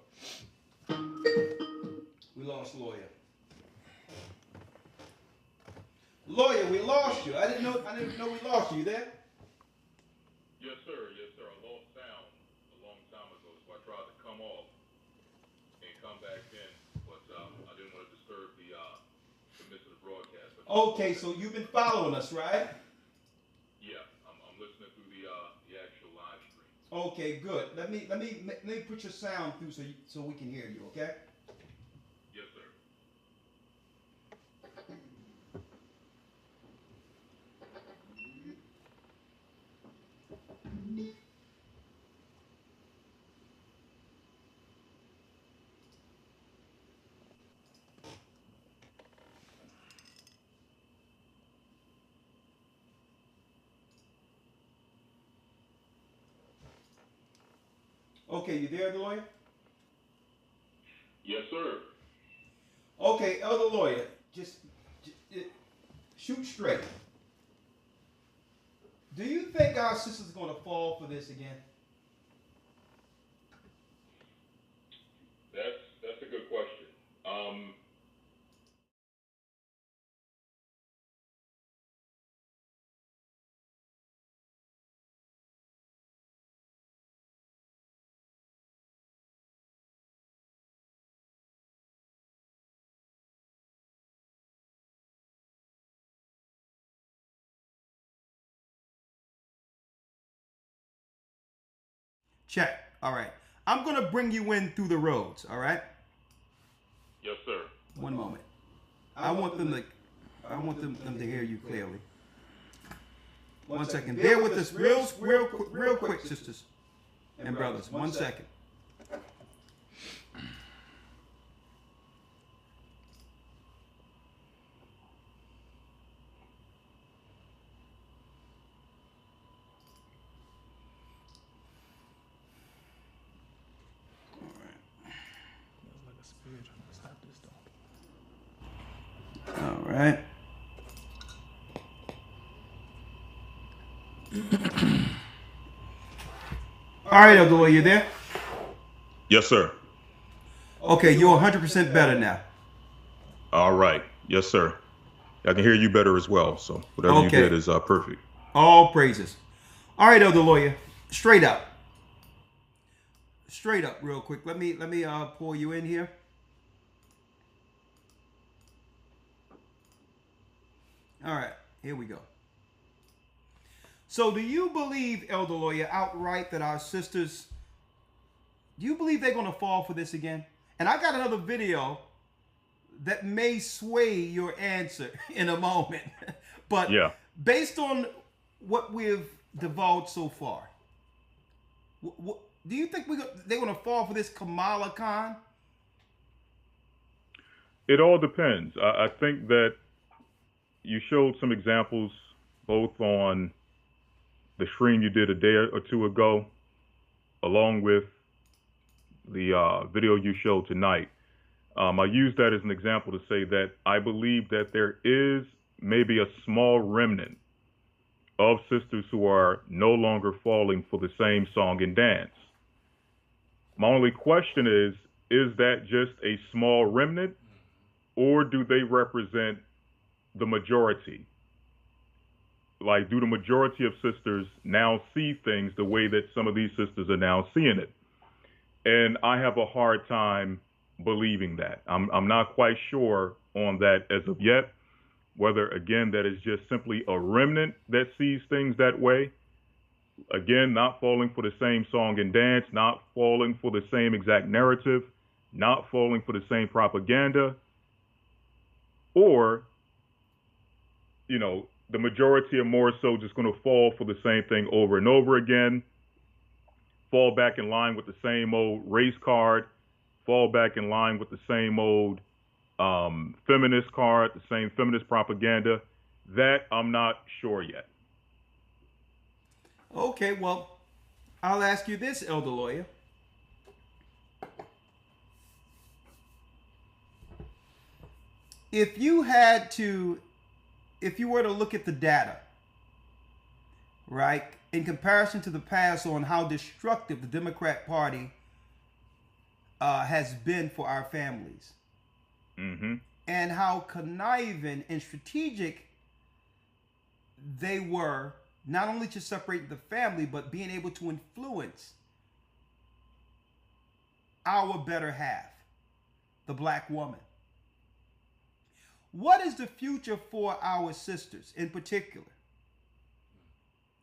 D: on. We lost Lawyer. Lawyer, we lost you. I didn't know we lost you. You there?
B: Yes, sir. Yes, sir. I lost sound a long time ago, so I tried to come off and come back in, but I didn't want to disturb the midst of the broadcast.
D: Okay, so you've been following us, right?
B: Yeah, I'm listening through the actual live stream.
D: Okay, good. Let me put your sound through so we can hear you. Okay.
B: Yes, sir.
D: Okay, you there, the lawyer?
B: Yes, sir.
D: Okay, elder lawyer, just shoot straight. Do you think our sister's going to fall for this again?
B: That's a good question.
D: Check. All right. I'm going to bring you in through the roads, all right?
B: Yes, sir.
D: One moment. I want them to hear you clearly. One second. Bear with us real quick, sisters and brothers. 1 second. All right. All right, Abdullah, you there?
B: Yes, sir.
D: Okay, you're 100% better now.
B: All right. Yes, sir. I can hear you better as well. So whatever you did is perfect.
D: All praises. All right, elder lawyer, straight up. Straight up, real quick. Let me pull you in here. All right, here we go. So do you believe, elder lawyer, outright that our sisters, do you believe they're going to fall for this again? And I got another video that may sway your answer in a moment. But based on what we've divulged so far, do you think they're going to fall for this Kamala Khan?
B: It all depends. I think that you showed some examples both on the stream you did a day or two ago, along with the video you showed tonight. I use that as an example to say that I believe that there is maybe a small remnant of sisters who are no longer falling for the same song and dance. My only question is that just a small remnant, or do they represent the majority? Like, do the majority of sisters now see things the way that some of these sisters are now seeing it? And I have a hard time believing that. I'm not quite sure on that as of yet. whether, again, that is just simply a remnant that sees things that way. Again, not falling for the same song and dance, not falling for the same exact narrative, not falling for the same propaganda, or, you know, the majority are more so just going to fall for the same thing over and over again, fall back in line with the same old race card, fall back in line with the same old feminist card, the same feminist propaganda. That I'm not sure yet.
D: Okay, well, I'll ask you this, Elder Lawyer. If you were to look at the data, right, in comparison to the past on how destructive the Democrat Party has been for our families, and how conniving and strategic they were, not only to separate the family, but being able to influence our better half, the black woman. What is the future for our sisters in particular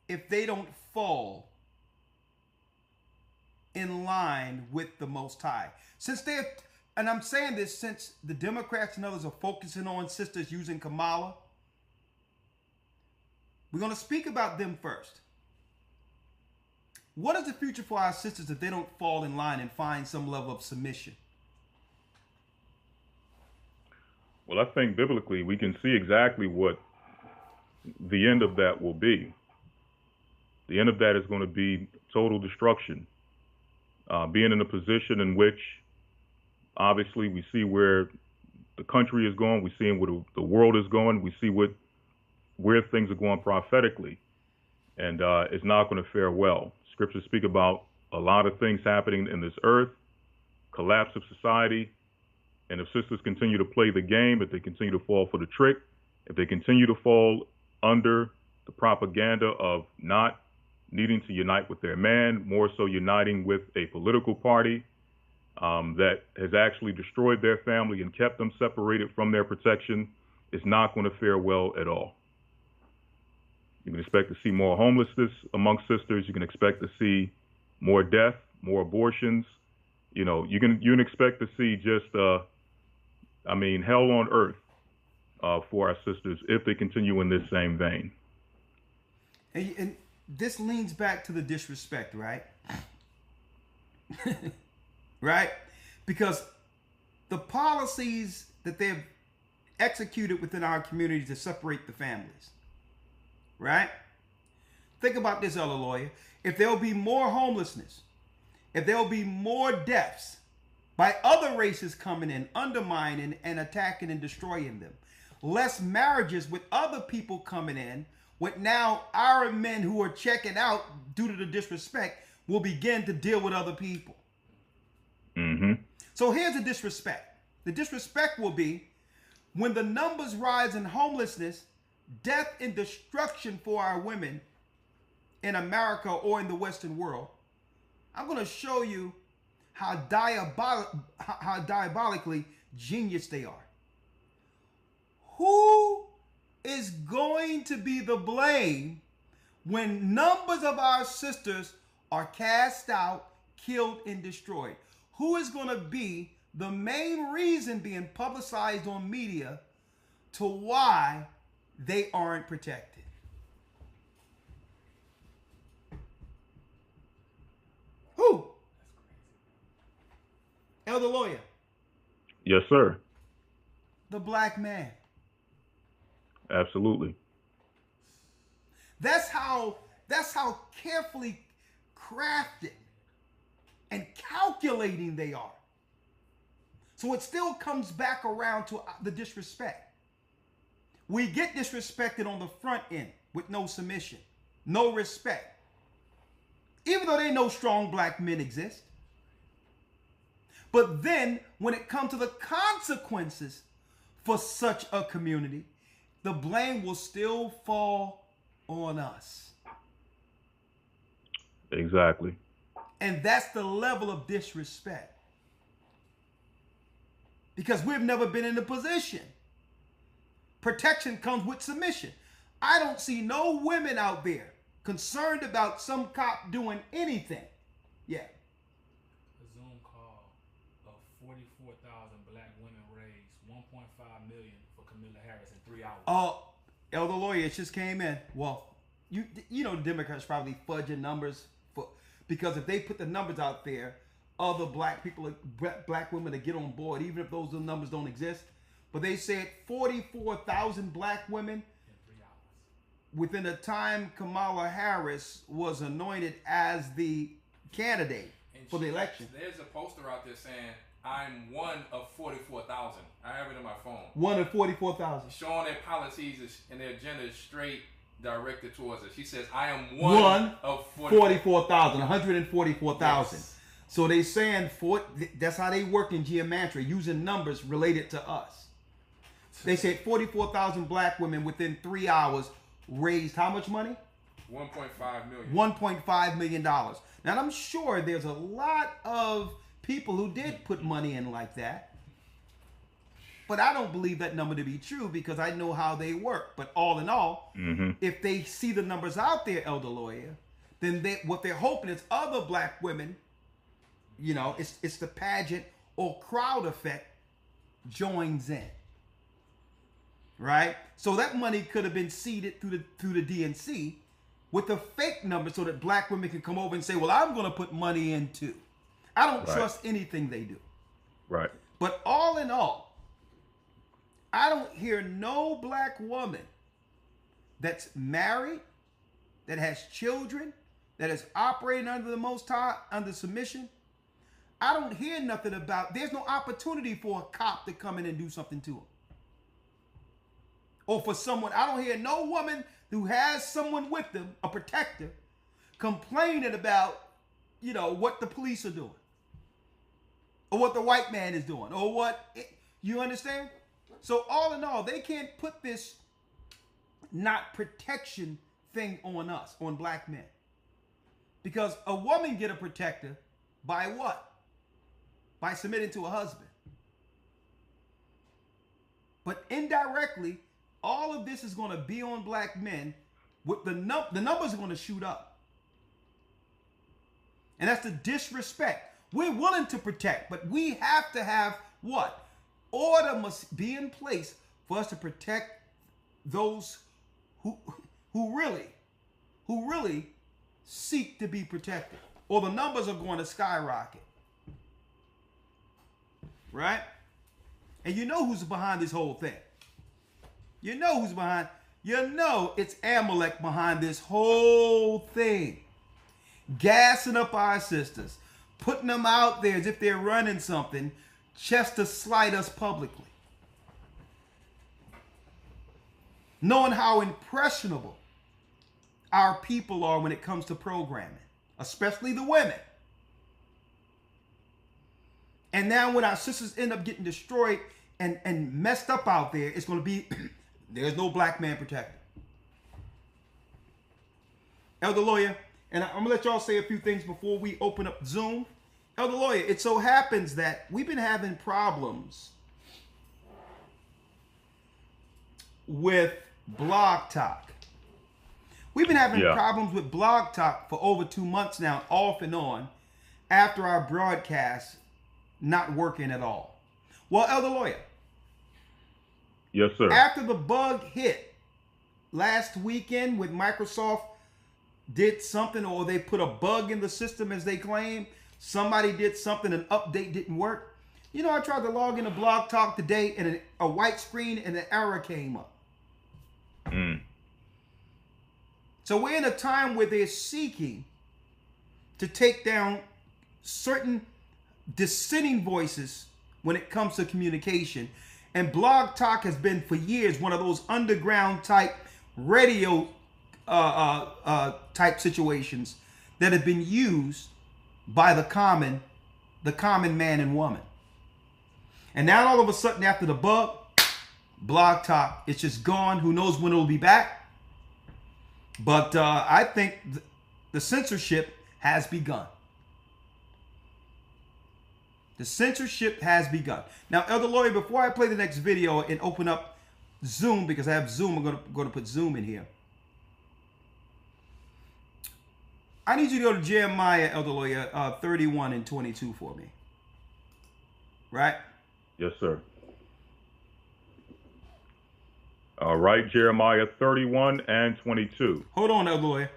D: if they don't fall in line with the Most High? And I'm saying this since the Democrats and others are focusing on sisters using Kamala. We're going to speak about them first. What is the future for our sisters if they don't fall in line and find some level of submission?
B: Well, I think biblically we can see exactly what the end of that will be. The end of that is going to be total destruction. Being in a position in which, obviously, we see where the country is going, we see where the world is going, we see where things are going prophetically, and it's not going to fare well. Scriptures speak about a lot of things happening in this earth, collapse of society, and if sisters continue to play the game, if they continue to fall for the trick, if they continue to fall under the propaganda of not needing to unite with their man, more so uniting with a political party that has actually destroyed their family and kept them separated from their protection, it's not going to fare well at all. You can expect to see more homelessness amongst sisters. You can expect to see more death, more abortions. You know, you can expect to see just, hell on earth for our sisters if they continue in this same vein.
D: And this leans back to the disrespect, right? Right? Because the policies that they've executed within our communities to separate the families, right? Think about this, Elder Lawyer. If there'll be more homelessness, if there'll be more deaths by other races coming in, undermining and attacking and destroying them, less marriages with other people coming in, with now our men who are checking out due to the disrespect will begin to deal with other people. So here's the disrespect. The disrespect will be when the numbers rise in homelessness, death and destruction for our women in America or in the Western world. I'm going to show you how diabolically genius they are. Who is going to be the blame when numbers of our sisters are cast out, killed, and destroyed? Who is going to be the main reason being publicized on media to why they aren't protected? Who? Elder Lawyer.
B: Yes, sir.
D: The black man.
B: Absolutely.
D: That's how carefully crafted and calculating they are. So it still comes back around to the disrespect. We get disrespected on the front end with no submission, no respect. Even though they know strong black men exist. But then when it comes to the consequences for such a community, the blame will still fall on us.
B: Exactly.
D: And that's the level of disrespect. Because we've never been in a position
A: protection comes with submission. I don't see no women out there concerned about some cop doing anything. Yeah.
M: A Zoom call of 44,000 black women raised $1.5 million for Kamala Harris in 3 hours.
A: Oh, Elder Lawyer, it just came in. Well, you know the Democrats probably fudging numbers because if they put the numbers out there, other black people, black women to get on board, even if those numbers don't exist. But they said 44,000 black women within the time Kamala Harris was anointed as the candidate for the election.
E: There's a poster out there saying, I'm one of 44,000. I have it in my phone.
A: One of 44,000.
E: Showing their policies and their agenda is straight directed towards it. She says, I am one of
A: 44,000, 144,000.
E: Yes.
A: So they saying that's how they work in geometry, using numbers related to us. They said 44,000 black women within 3 hours raised how much money?
E: 1.5 million.
A: $1.5 million. Now I'm sure there's a lot of people who did put money in like that. But I don't believe that number to be true because I know how they work. But all in all, if they see the numbers out there, Elder Lawyer, then what they're hoping is other black women, you know, it's the pageant or crowd effect joins in. Right? So that money could have been seeded through the DNC with a fake number so that black women can come over and say, well, I'm going to put money in too. I don't trust anything they do.
N: Right.
A: But all in all, I don't hear no black woman that's married, that has children, that is operating under the Most High, under submission. I don't hear nothing about, there's no opportunity for a cop to come in and do something to them. Or for someone, I don't hear no woman who has someone with them, a protector, complaining about, you know, what the police are doing. Or what the white man is doing. Or what, you understand? So all in all, they can't put this not protection thing on us, on black men. Because a woman get a protector by what? By submitting to a husband. But indirectly, all of this is going to be on black men. With the numbers are going to shoot up. And that's the disrespect. We're willing to protect, but we have to have what? Order must be in place for us to protect those who really seek to be protected. Or the numbers are going to skyrocket. Right? And you know who's behind this whole thing. You know who's behind. You know it's Amalek behind this whole thing. Gassing up our sisters. Putting them out there as if they're running something just to slight us publicly. Knowing how impressionable our people are when it comes to programming. Especially the women. And now when our sisters end up getting destroyed and messed up out there, it's going to be... There's no black man protector. Elder Lawyer, and I'm going to let y'all say a few things before we open up Zoom. Elder Lawyer, it so happens that we've been having problems with Blog Talk. We've been having problems with Blog Talk for over 2 months now, off and on, after our broadcast not working at all. Well, Elder Lawyer.
N: Yes, sir.
A: After the bug hit last weekend with Microsoft did something, or they put a bug in the system as they claim, somebody did something, an update didn't work. You know, I tried to log into Blog Talk today and a white screen and an error came up. So we're in a time where they're seeking to take down certain dissenting voices when it comes to communication. And Blog Talk has been for years one of those underground type radio type situations that have been used by the common man and woman. And now all of a sudden after the bug, Blog Talk, it's just gone. Who knows when it will be back? But I think the censorship has begun. The censorship has begun. Now, Elder Lawyer, before I play the next video and open up
D: Zoom, because I have Zoom. I'm going to put Zoom in here. I need you to go to Jeremiah, Elder Lawyer, 31 and 22 for me. Right?
N: Yes, sir. All right, Jeremiah 31 and 22.
D: Hold on, Elder Lawyer.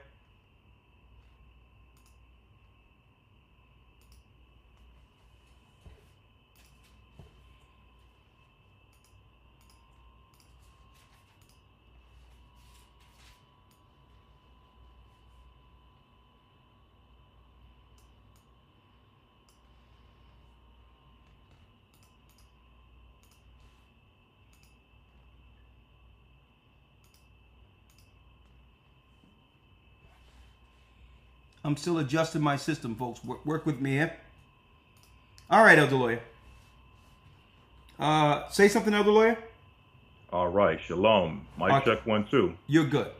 D: I'm still adjusting my system, folks. Work with me here. All right, Elder Lawyer. Say something, Elder Lawyer.
N: All right, shalom. Mic check 1, 2.
D: You're good.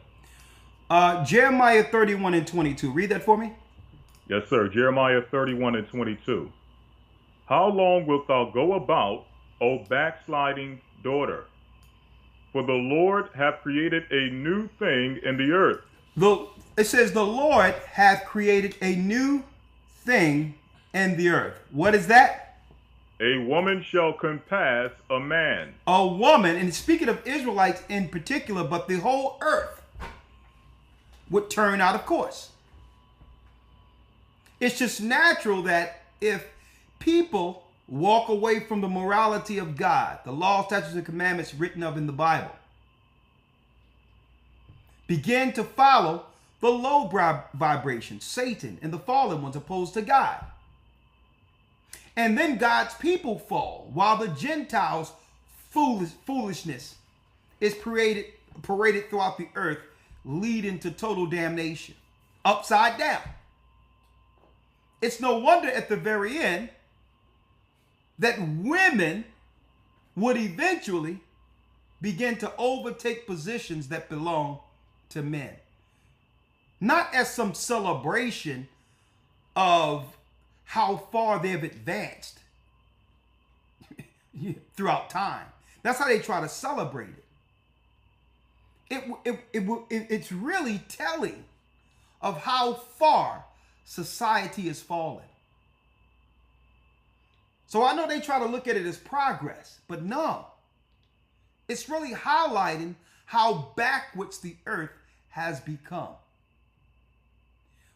D: Jeremiah 31 and 22. Read that for me.
N: Yes, sir. Jeremiah 31 and 22. How long wilt thou go about, O backsliding daughter? For the Lord hath created a new thing in the earth.
D: It says the Lord hath created a new thing in the earth. What is that?
N: A woman shall compass a man.
D: A woman, and speaking of Israelites in particular, but the whole earth would turn out of course. It's just natural that if people walk away from the morality of God, the law, statutes, and commandments written of in the Bible, begin to follow the low vibration, Satan and the fallen ones opposed to God. And then God's people fall while the Gentiles' foolishness is paraded throughout the earth, leading to total damnation. Upside down. It's no wonder at the very end that women would eventually begin to overtake positions that belong to men. Not as some celebration of how far they've advanced throughout time. That's how they try to celebrate it. It's really telling of how far society has fallen. So I know they try to look at it as progress, but no. It's really highlighting how backwards the earth has become.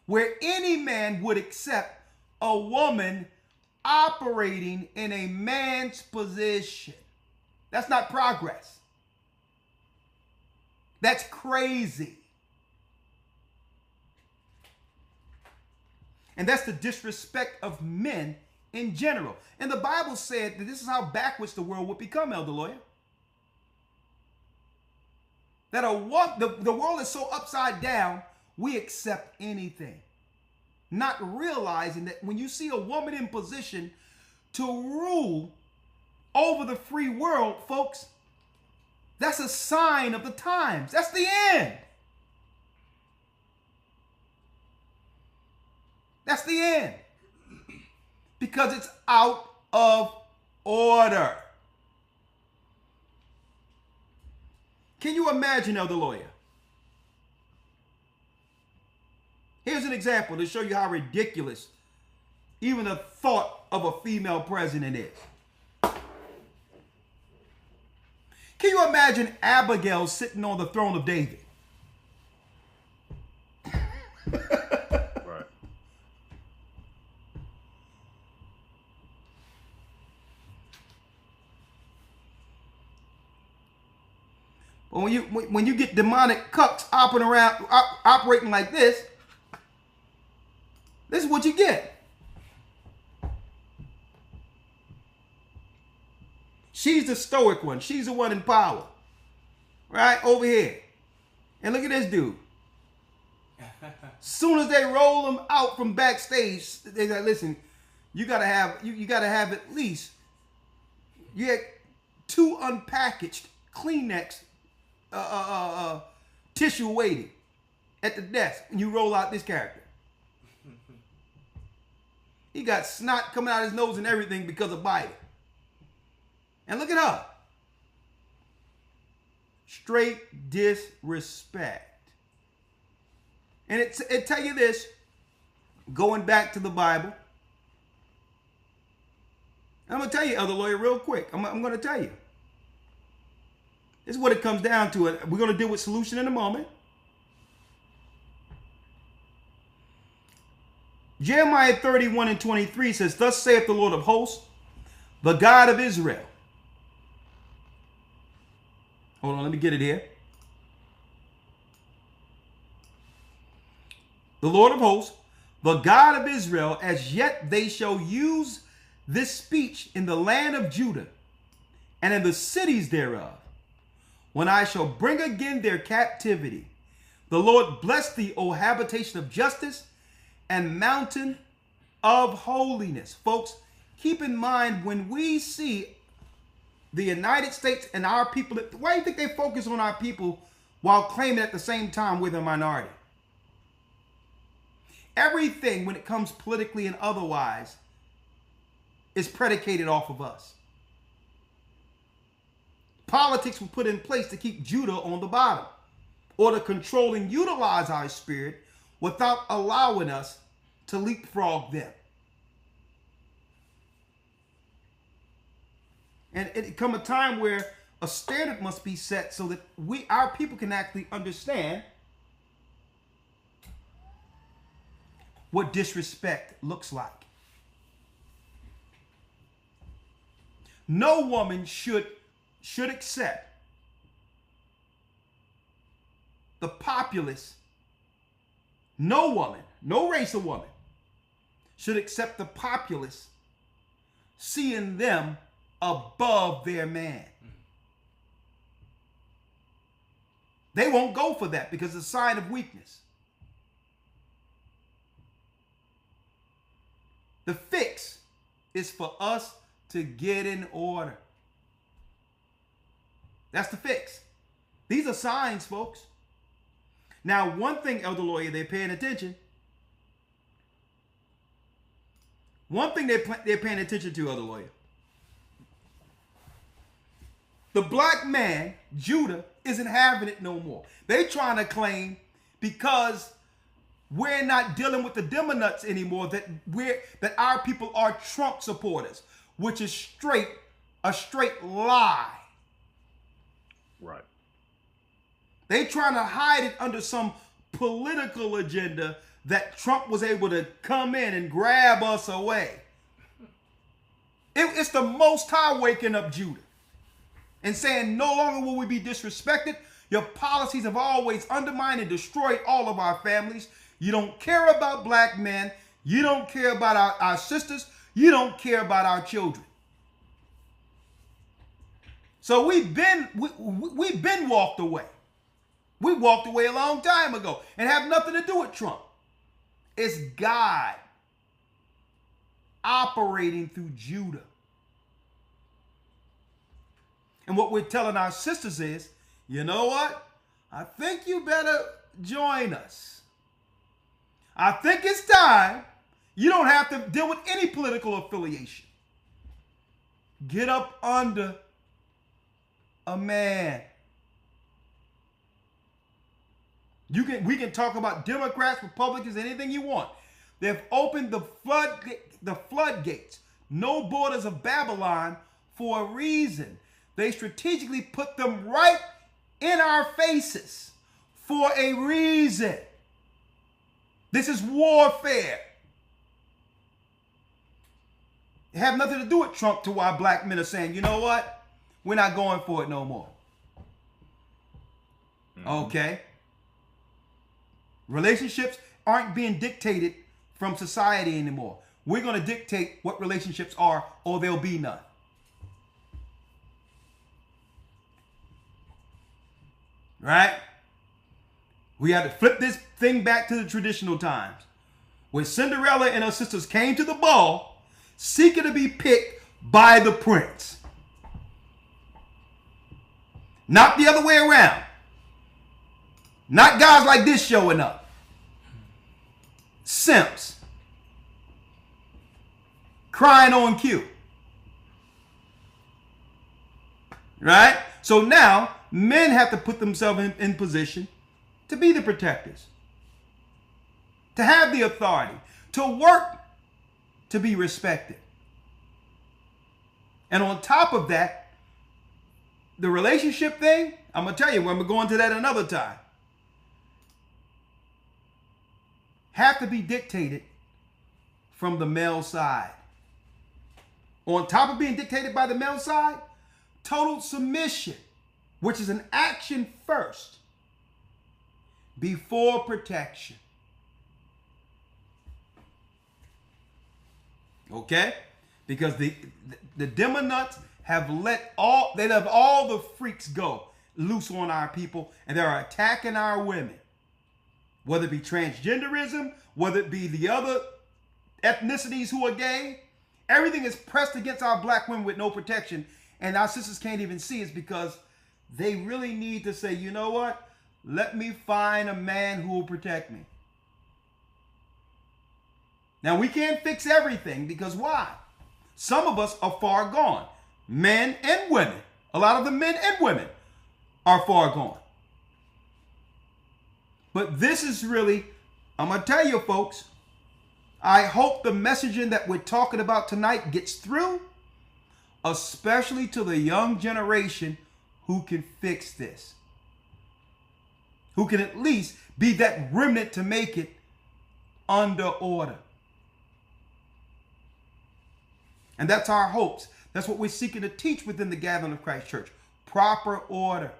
D: Where any man would accept a woman operating in a man's position. That's not progress. That's crazy. And that's the disrespect of men in general. And the Bible said that this is how backwards the world would become, Elder Lawyer. That the world is so upside down, we accept anything. Not realizing that when you see a woman in position to rule over the free world, folks, that's a sign of the times. That's the end. That's the end. Because it's out of order. Can you imagine, Elder Lawyer? Here's an example to show you how ridiculous even the thought of a female president is. Can you imagine Abigail sitting on the throne of David?
N: Right.
D: But when you get demonic cucks operating like this is what you get. She's the stoic one. She's the one in power. Right? Over here. And look at this dude. Soon as they roll him out from backstage, they like, listen, you gotta have at least you had 2 unpackaged Kleenex tissue waiting at the desk when you roll out this character. He got snot coming out his nose and everything because of Biden. And look at her. Straight disrespect. And it tell you this, going back to the Bible. I'm going to tell you, Elder Lawyer, real quick. I'm going to tell you. This is what it comes down to. We're going to deal with solution in a moment. Jeremiah 31 and 23 says, "Thus saith the Lord of hosts, the God of Israel." Hold on, let me get it here. "The Lord of hosts, the God of Israel, as yet they shall use this speech in the land of Judah and in the cities thereof, when I shall bring again their captivity. The Lord bless thee, O habitation of justice and mountain of holiness." Folks, keep in mind, when we see the United States and our people, why do you think they focus on our people while claiming at the same time we're the minority? Everything, when it comes politically and otherwise, is predicated off of us. Politics were put in place to keep Judah on the bottom, or to control and utilize our spirit without allowing us to leapfrog them. And it come a time where a standard must be set so that our people can actually understand what disrespect looks like. No woman should accept the populace. No woman, no race of woman, should accept the populace seeing them above their man. They won't go for that because it's a sign of weakness. The fix is for us to get in order. That's the fix. These are signs, folks. Now, one thing, Elder Lawyer, they're paying attention. One thing they're paying attention to, Elder Lawyer. The black man, Judah, isn't having it no more. They trying to claim because we're not dealing with the demonuts anymore, that our people are Trump supporters, which is a straight lie.
N: Right.
D: They trying to hide it under some political agenda that Trump was able to come in and grab us away. It's the Most High waking up Judah and saying, no longer will we be disrespected. Your policies have always undermined and destroyed all of our families. You don't care about black men. You don't care about our sisters. You don't care about our children. So we've been walked away. We walked away a long time ago and have nothing to do with Trump. It's God operating through Judah. And what we're telling our sisters is, you know what? I think you better join us. I think it's time. You don't have to deal with any political affiliation. Get up under a man. We can talk about Democrats, Republicans, anything you want. They've opened the floodgates, no borders of Babylon, for a reason. They strategically put them right in our faces for a reason. This is warfare. It have nothing to do with Trump, to why black men are saying, you know what? We're not going for it no more. Okay. Relationships aren't being dictated from society anymore. We're going to dictate what relationships are, or there'll be none. Right? We have to flip this thing back to the traditional times, where Cinderella and her sisters came to the ball seeking to be picked by the prince. Not the other way around. Not guys like this showing up. Simps. Crying on cue. Right? So now Men have to put themselves in position to be the protectors, to have the authority, to work to be respected. And on top of that, the relationship thing, I'm going to tell you, we're going to go into that another time, have to be dictated from the male side. On top of being dictated by the male side, total submission, which is an action first before protection. Okay? Because the demonuts have let all the freaks go loose on our people, and they're attacking our women. Whether it be transgenderism, whether it be the other ethnicities who are gay, everything is pressed against our black women with no protection, and our sisters can't even see it because they really need to say, you know what? Let me find a man who will protect me. Now, we can't fix everything because why? Some of us are far gone. Men and women. A lot of the men and women are far gone. But this is really, I'm going to tell you folks, I hope the messaging that we're talking about tonight gets through, especially to the young generation who can fix this. Who can at least be that remnant to make it under order. And that's our hopes. That's what we're seeking to teach within the Gathering of Christ Church. Proper order.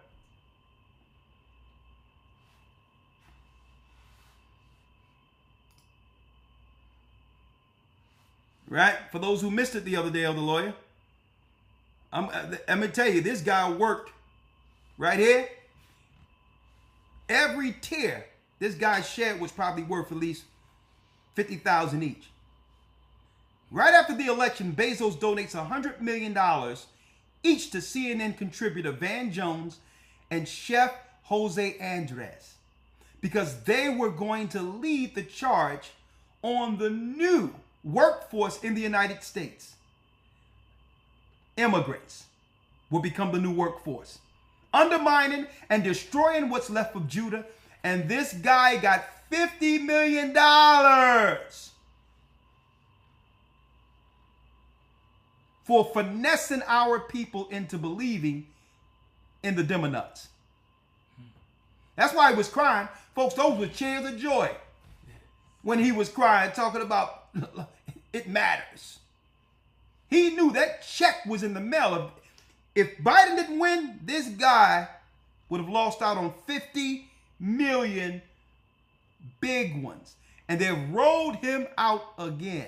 D: Right? For those who missed it the other day, Elder Lawyer, I'm going to tell you, this guy worked right here. Every tear this guy shed was probably worth at least $50,000 each. Right after the election, Bezos donates $100 million each to CNN contributor Van Jones and chef Jose Andres, because they were going to lead the charge on the new workforce in the United States. Immigrants will become the new workforce, undermining and destroying what's left of Judah. And this guy got $50 million for finessing our people into believing in the demonuts. That's why he was crying. Folks, those were tears of joy when he was crying, talking about it matters. He knew that check was in the mail. If Biden didn't win, this guy would have lost out on 50 million big ones. And they rolled him out again.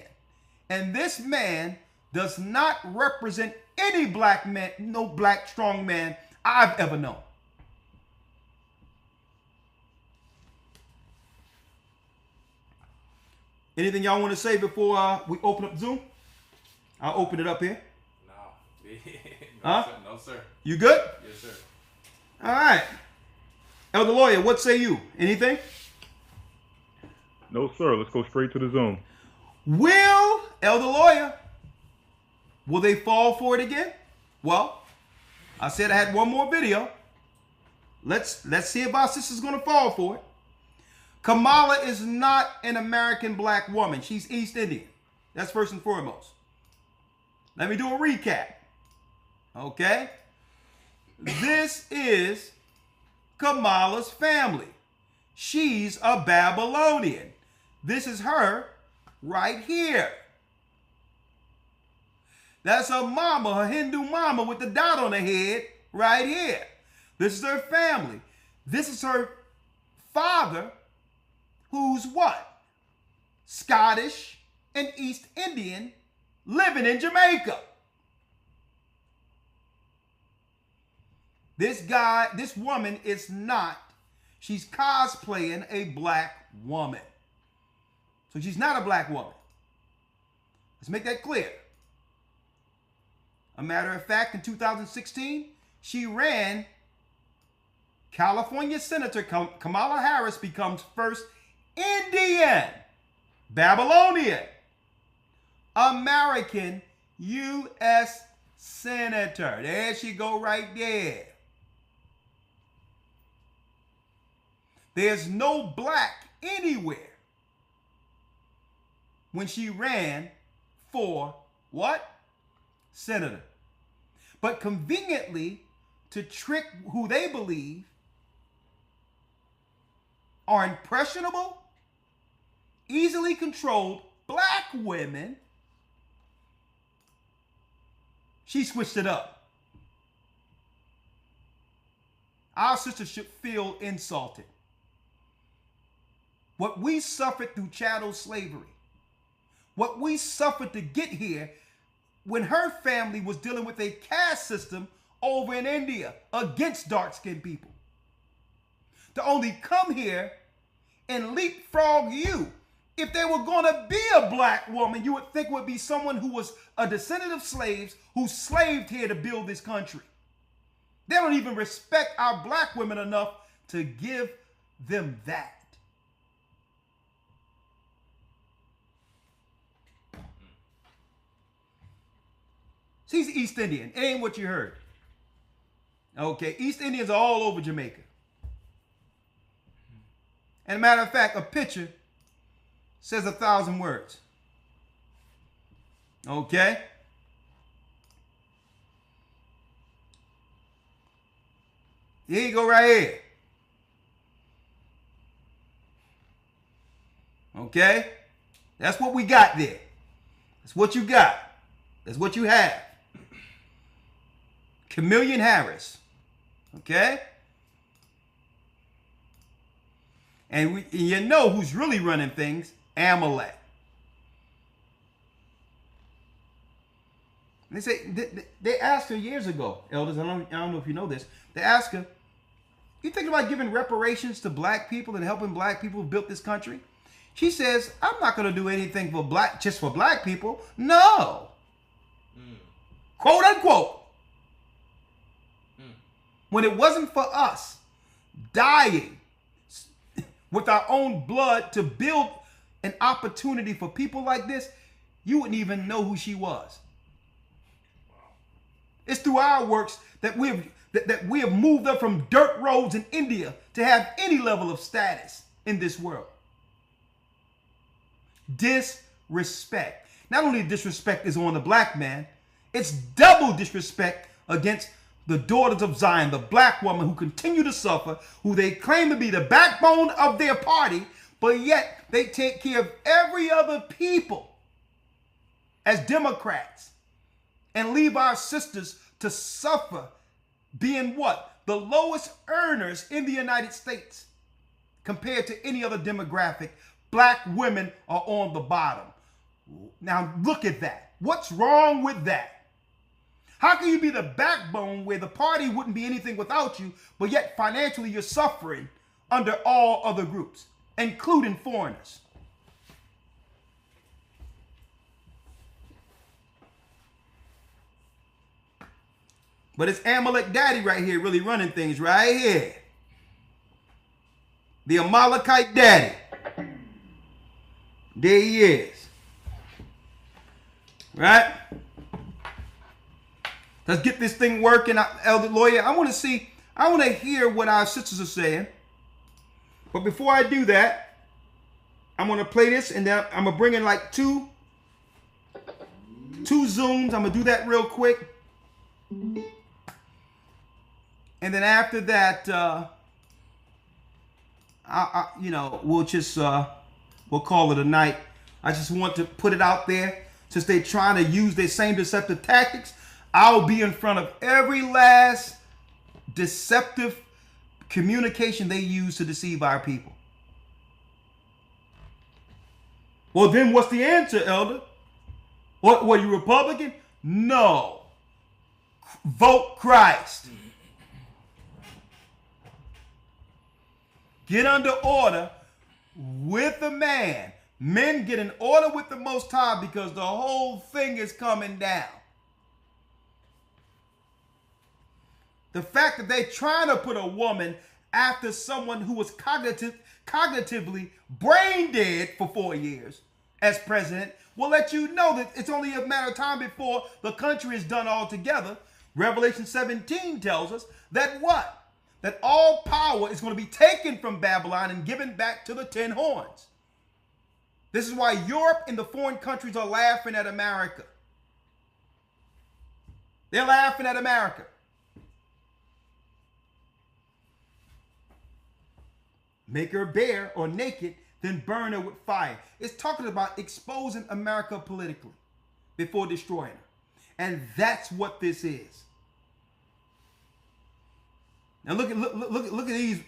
D: And this man does not represent any black man, no black strong man I've ever known. Anything y'all want to say before we open up Zoom? I'll open it up here.
E: No.
D: Huh?
E: No, sir.
D: You good?
E: Yes, sir.
D: All right. Elder Lawyer, what say you? Anything?
N: No, sir. Let's go straight to the Zoom.
D: Will, Elder Lawyer, will they fall for it again? Well, I said I had one more video. Let's see if our sister's going to fall for it. Kamala is not an American black woman. She's East Indian. That's first and foremost. Let me do a recap. Okay? This is Kamala's family. She's a Babylonian. This is her right here. That's her mama, her Hindu mama with the dot on her head right here. This is her family. This is her father, who's what? Scottish and East Indian, living in Jamaica. This woman is not, she's cosplaying a black woman. So she's not a black woman. Let's make that clear. A matter of fact, in 2016, she ran. California Senator Kamala Harris becomes first Indian, Babylonian, American U.S. Senator. There she go right there. There's no black anywhere when she ran for what? Senator. But conveniently, to trick who they believe are impressionable, easily controlled black women, she switched it up. Our sisters should feel insulted. What we suffered through chattel slavery, what we suffered to get here when her family was dealing with a caste system over in India against dark-skinned people. To only come here and leapfrog you. If there were going to be a black woman, you would think it would be someone who was a descendant of slaves who slaved here to build this country. They don't even respect our black women enough to give them that. She's East Indian. It ain't what you heard. Okay, East Indians are all over Jamaica. And a matter of fact, a picture says 1,000 words. Okay? Here you go right here. Okay? That's what we got there. That's what you got. That's what you have. Chameleon Harris. Okay? And you know who's really running things? Amalek. They say they asked her years ago, elders. I don't know if you know this. They asked her, "You think about giving reparations to black people and helping black people who built this country?" She says, "I'm not going to do anything for just for black people. No." Quote unquote. When it wasn't for us dying with our own blood to build an opportunity for people like this, you wouldn't even know who she was. It's through our works that we have moved up from dirt roads in India to have any level of status in this world. Disrespect. Not only disrespect is on the black man, it's double disrespect against the daughters of Zion, the black woman who continue to suffer, who they claim to be the backbone of their party, but yet they take care of every other people as Democrats and leave our sisters to suffer being what? The lowest earners in the United States compared to any other demographic. Black women are on the bottom. Now look at that. What's wrong with that? How can you be the backbone where the party wouldn't be anything without you, but yet financially you're suffering under all other groups, including foreigners? But it's Amalek Daddy right here really running things right here. The Amalekite Daddy. There he is. Right? Let's get this thing working, Elder Lawyer. I want to hear what our sisters are saying. But before I do that, I'm going to play this, and then I'm going to bring in like two Zooms. I'm going to do that real quick. And then after that, we'll call it a night. I just want to put it out there. Since they're trying to use their same deceptive tactics, I'll be in front of every last deceptive communication they use to deceive our people. Well, then what's the answer, Elder? What, were you Republican? No. Vote Christ. Get under order with the man. Men get in order with the Most High because the whole thing is coming down. The fact that they're trying to put a woman after someone who was cognitively brain dead for 4 years as president will let you know that it's only a matter of time before the country is done altogether. Revelation 17 tells us that what?
A: that all power is going to be taken from Babylon and given back to the 10 horns. This is why Europe and the foreign countries are laughing at America. They're laughing at America. Make her bare or naked, then burn her with fire. It's talking about exposing America politically before destroying her. And that's what this is. Now look at these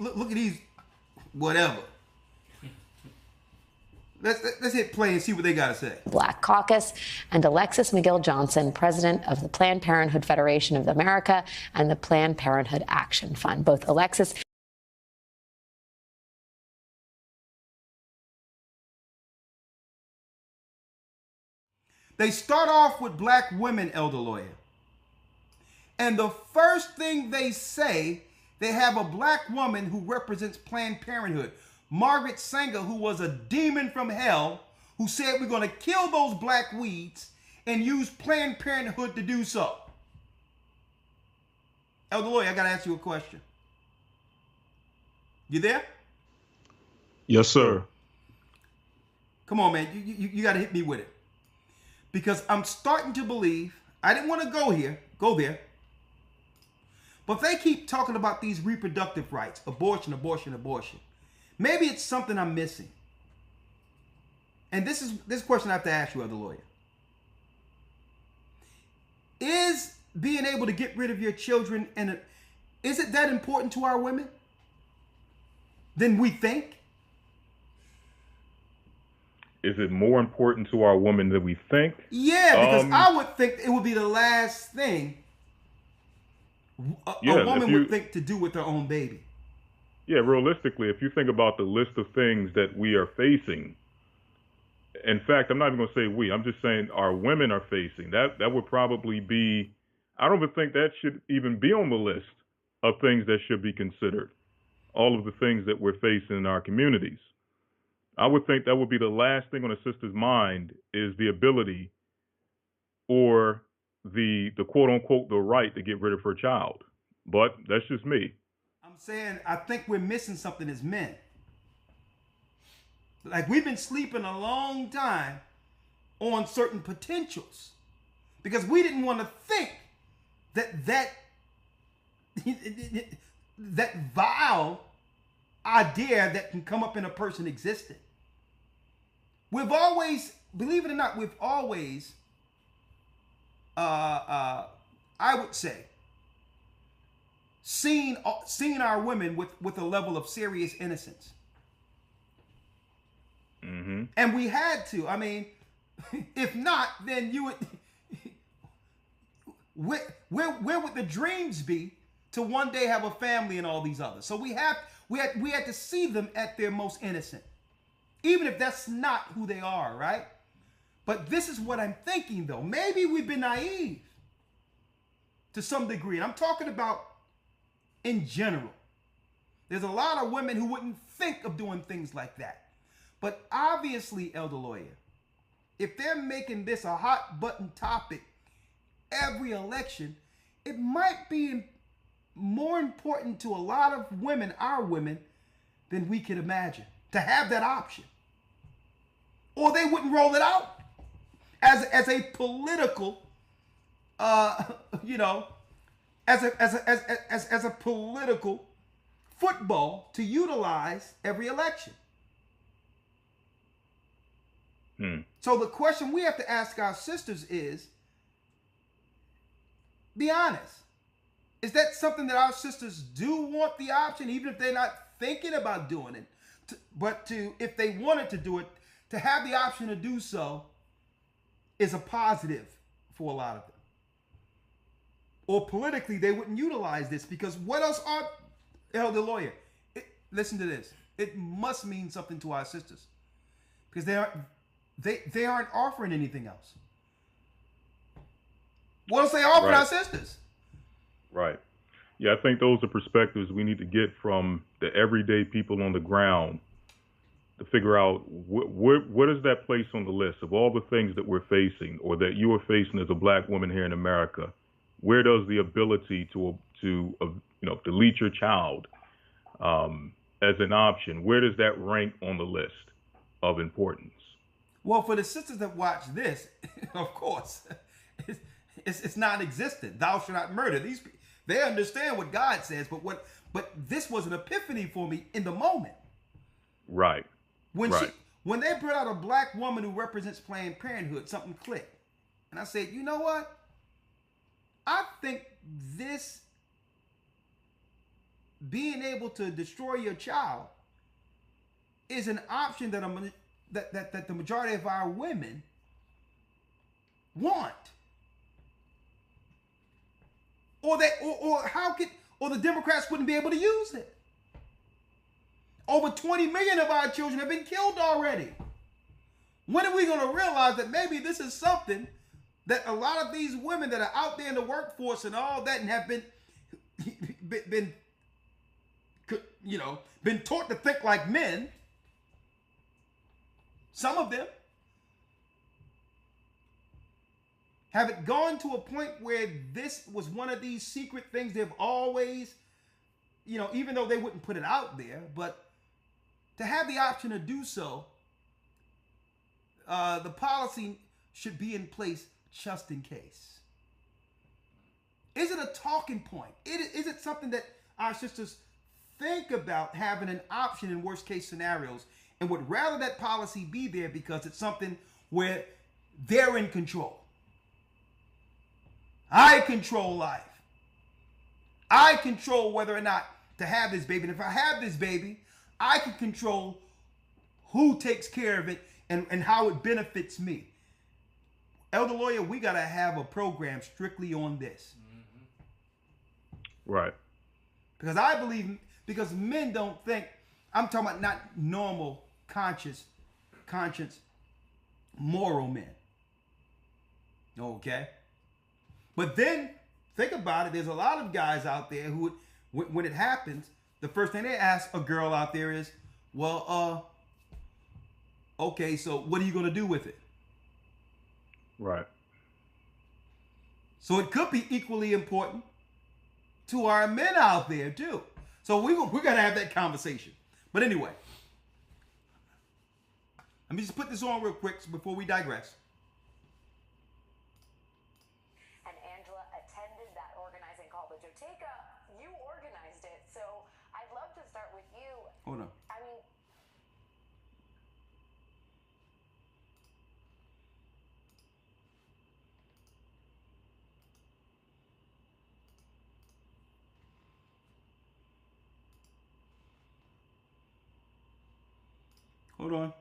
A: whatever. Let's hit play and see what they got to say.
O: Black Caucus, and Alexis McGill Johnson, president of the Planned Parenthood Federation of America and the Planned Parenthood Action Fund. Both Alexis
A: They start off with black women, Elder Lawyer. And the first thing they say, they have a black woman who represents Planned Parenthood. Margaret Sanger, who was a demon from hell, who said we're going to kill those black weeds and use Planned Parenthood to do so. Elder Lawyer, I got to ask you a question. You there?
N: Yes, sir.
A: Come on, man. You got to hit me with it. Because I'm starting to believe, I didn't want to go there. But they keep talking about these reproductive rights, abortion. Maybe it's something I'm missing. And this question I have to ask you, Elder Lawyer. Is being able to get rid of your children, is it that important to our women than we think?
N: Is it more important to our women than we think?
A: Yeah, because I would think it would be the last thing a woman would think to do with her own baby.
N: Yeah, realistically, if you think about the list of things that we are facing, in fact, I'm not even going to say we, I'm just saying our women are facing, that would probably be, I don't even think that should even be on the list of things that should be considered. All of the things that we're facing in our communities. I would think that would be the last thing on a sister's mind is the ability or the quote unquote, the right to get rid of her child. But that's just me.
A: I'm saying, I think we're missing something as men. Like we've been sleeping a long time on certain potentials because we didn't want to think that vile idea that can come up in a person existed. We've always, believe it or not, I would say, seen our women with a level of serious innocence. Mm-hmm. And we had to. I mean, if not, then you would. Where would the dreams be to one day have a family and all these others? So we had to see them at their most innocent, even if that's not who they are, right? But this is what I'm thinking, though. Maybe we've been naive to some degree. And I'm talking about in general. There's a lot of women who wouldn't think of doing things like that. But obviously, Elder Lawyer, if they're making this a hot button topic every election, it might be more important to a lot of women, our women, than we could imagine to have that option. Or they wouldn't roll it out as a political, as a political football to utilize every election. So the question we have to ask our sisters is, be honest. Is that something that our sisters do want the option, even if they're not thinking about doing it? But if they wanted to do it, to have the option to do so is a positive for a lot of them. Or politically, they wouldn't utilize this because what else are, Elder Lawyer? Listen to this. It must mean something to our sisters because they aren't offering anything else. What else they offer our sisters?
N: Right. Yeah, I think those are perspectives we need to get from the everyday people on the ground to figure out what is that place on the list of all the things that we're facing or that you are facing as a black woman here in America. Where does the ability to delete your child as an option, where does that rank on the list of importance?
D: Well, for the sisters that watch this, of course, it's non-existent. Thou shalt not murder. They understand what God says, but this was an epiphany for me in the moment.
N: Right.
D: When they brought out a black woman who represents Planned Parenthood, something clicked. And I said, you know what? I think this being able to destroy your child is an option that the majority of our women want. Or the Democrats wouldn't be able to use it. Over 20 million of our children have been killed already. When are we going to realize that maybe this is something that a lot of these women that are out there in the workforce and all that and have been taught to think like men, some of them, have it gone to a point where this was one of these secret things they've always, even though they wouldn't put it out there, but to have the option to do so, the policy should be in place just in case. Is it a talking point? Is it something that our sisters think about having an option in worst case scenarios and would rather that policy be there because it's something where they're in control? I control life. I control whether or not to have this baby. And if I have this baby, I can control who takes care of it and how it benefits me. Elder Lawyer, we got to have a program strictly on this.
N: Right.
D: Because I believe, because men don't think, I'm talking about not normal, conscience, moral men. Okay? But then, think about it, there's a lot of guys out there who, when it happens, the first thing they ask a girl out there is, well, okay, so what are you going to do with it?
N: Right.
D: So it could be equally important to our men out there too. So we're going to have that conversation. But anyway, let me just put this on real quick before we digress.
O: And Angela attended that organizing call. But Joteka, you organized it. So I'd love to start with you.
D: Hold on.
O: I mean,
D: hold on.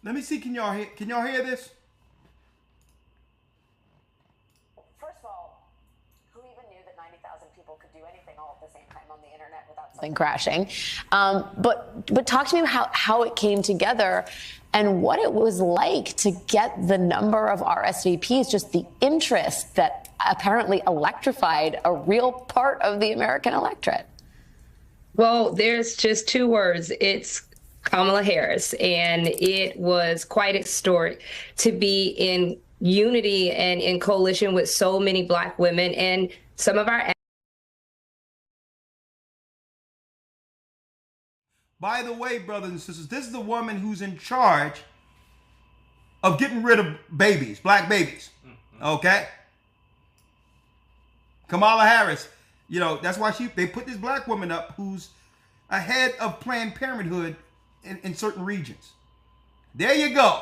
D: Let me see. Can y'all hear this?
O: first of all, who even knew that 90,000 people could do anything all at the same time on the internet without something crashing? But talk to me how it came together and what it was like to get the number of RSVPs, just the interest that apparently electrified a real part of the American electorate.
P: Well, there's just two words. It's Kamala Harris, and it was quite historic to be in unity and in coalition with so many Black women and some of our.
D: By the way, brothers and sisters, this is the woman who's in charge of getting rid of babies, Black babies. Okay? Kamala Harris, that's why they put this Black woman up who's ahead of Planned Parenthood in certain regions. There you go.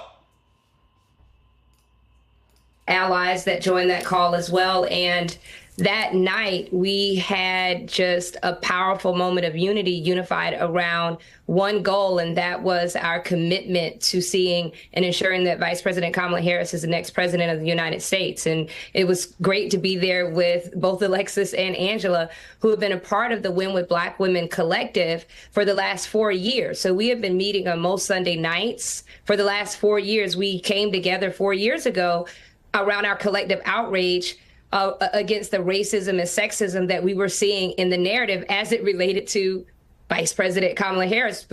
P: Allies that joined that call as well. And that night, we had just a powerful moment of unity, unified around one goal, and that was our commitment to seeing and ensuring that Vice President Kamala Harris is the next president of the United States. And it was great to be there with both Alexis and Angela, who have been a part of the Win with Black Women Collective for the last 4 years. So we have been meeting on most Sunday nights for the last 4 years. We came together 4 years ago around our collective outrage against the racism and sexism that we were seeing in the narrative as it related to Vice President Kamala Harris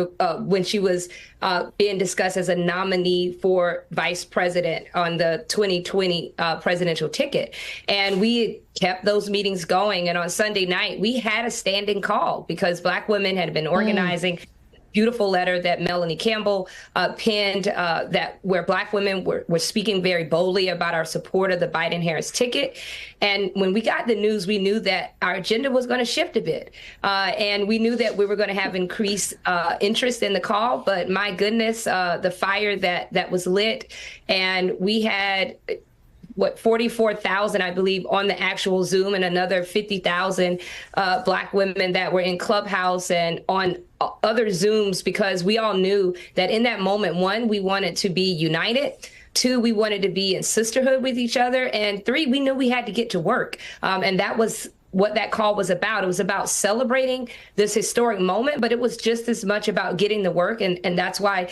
P: when she was being discussed as a nominee for vice president on the 2020 presidential ticket. And we kept those meetings going. And on Sunday night, we had a standing call because Black women had been organizing. Beautiful letter that Melanie Campbell penned that where Black women were speaking very boldly about our support of the Biden-Harris ticket. And when we got the news, we knew that our agenda was going to shift a bit. And we knew that we were going to have increased interest in the call. But my goodness, the fire that was lit, and we had 44,000, I believe, on the actual Zoom, and another 50,000 Black women that were in Clubhouse and on other Zooms, because we all knew that in that moment, one, we wanted to be united. Two, we wanted to be in sisterhood with each other. And three, we knew we had to get to work. And that was what that call was about. It was about celebrating this historic moment, but it was just as much about getting the work. And that's why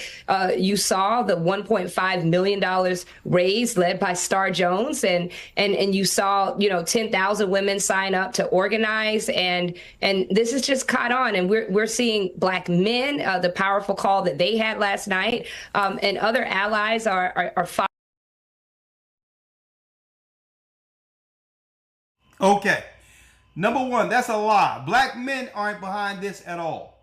P: you saw the $1.5 million raised led by Star Jones. And you saw, 10,000 women sign up to organize. And this is just caught on. And we're seeing Black men, the powerful call that they had last night, and other allies are
D: Okay. Number one, that's a lie. Black men aren't behind this at all.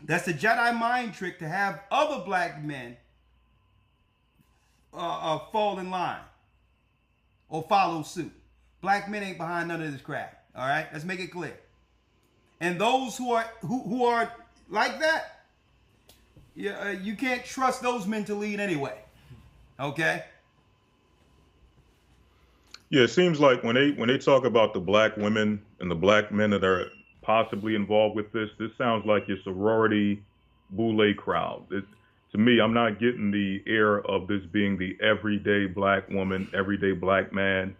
D: That's a Jedi mind trick to have other Black men fall in line or follow suit. Black men ain't behind none of this crap. All right, let's make it clear. And those who are like that, you can't trust those men to lead anyway. Okay.
N: Yeah, it seems like when they talk about the Black women and the Black men that are possibly involved with this sounds like your sorority boule crowd. To me, I'm not getting the air of this being the everyday Black woman, everyday Black man.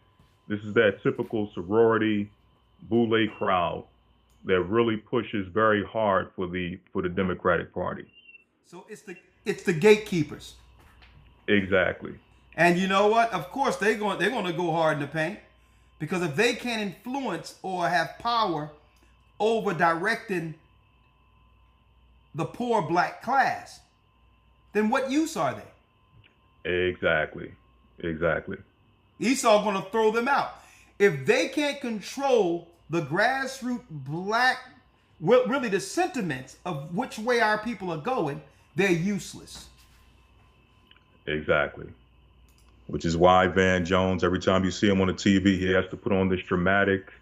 N: This is that typical sorority boule crowd that really pushes very hard for the Democratic Party.
D: So it's the gatekeepers.
N: Exactly.
D: And you know what? Of course, they're going to go hard in the paint, because if they can't influence or have power over directing the poor Black class, then what use are they?
N: Exactly.
D: Esau going to throw them out. If they can't control the grassroots Black, really the sentiments of which way our people are going, they're useless.
N: Exactly. Which is why Van Jones, every time you see him on the TV, he has to put on this dramatic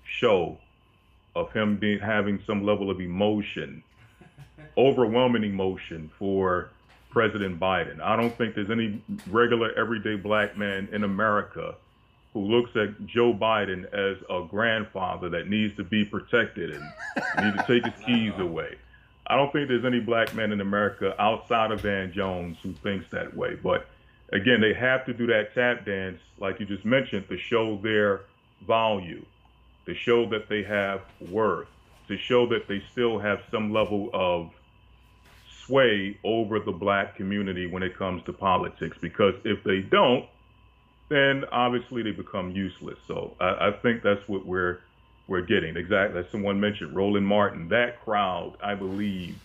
N: show of him having some level of emotion, overwhelming emotion for President Biden. I don't think there's any regular, everyday Black man in America who looks at Joe Biden as a grandfather that needs to be protected and need to take his keys away. I don't think there's any Black man in America outside of Van Jones who thinks that way. But again, they have to do that tap dance, like you just mentioned, to show their value, to show that they have worth, to show that they still have some level of sway over the Black community when it comes to politics. Because if they don't, then obviously they become useless. So I think that's what we're getting. Exactly, as someone mentioned, Roland Martin, that crowd, I believe,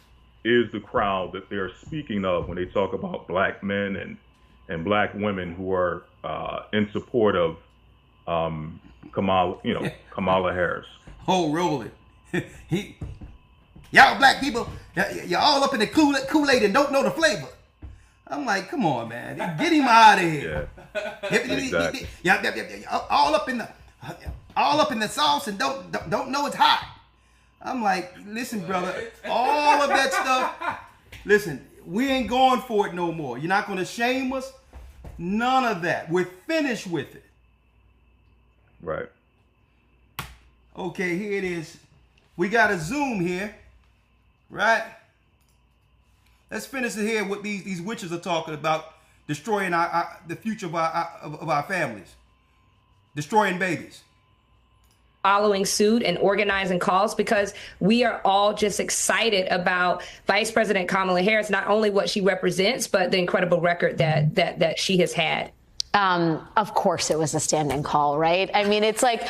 N: is the crowd that they're speaking of when they talk about Black men and Black women who are in support of Kamala Harris.
D: Oh, Roland. Y'all Black people, you're all up in the Kool-Aid and don't know the flavor. I'm like, come on, man. Get him out of here.
N: Exactly.
D: All up in the sauce and don't know it's hot. I'm like, listen, brother, all of that stuff, listen, we ain't going for it no more. You're not going to shame us. None of that. We're finished with it.
N: Right.
D: Okay, here it is. We got a Zoom here, right? Let's finish it here. What these witches are talking about, destroying the future of our families, destroying babies.
P: Following suit and organizing calls, because we are all just excited about Vice President Kamala Harris, not only what she represents, but the incredible record that she has had.
O: Of course it was a standing call, right? I mean, it's like,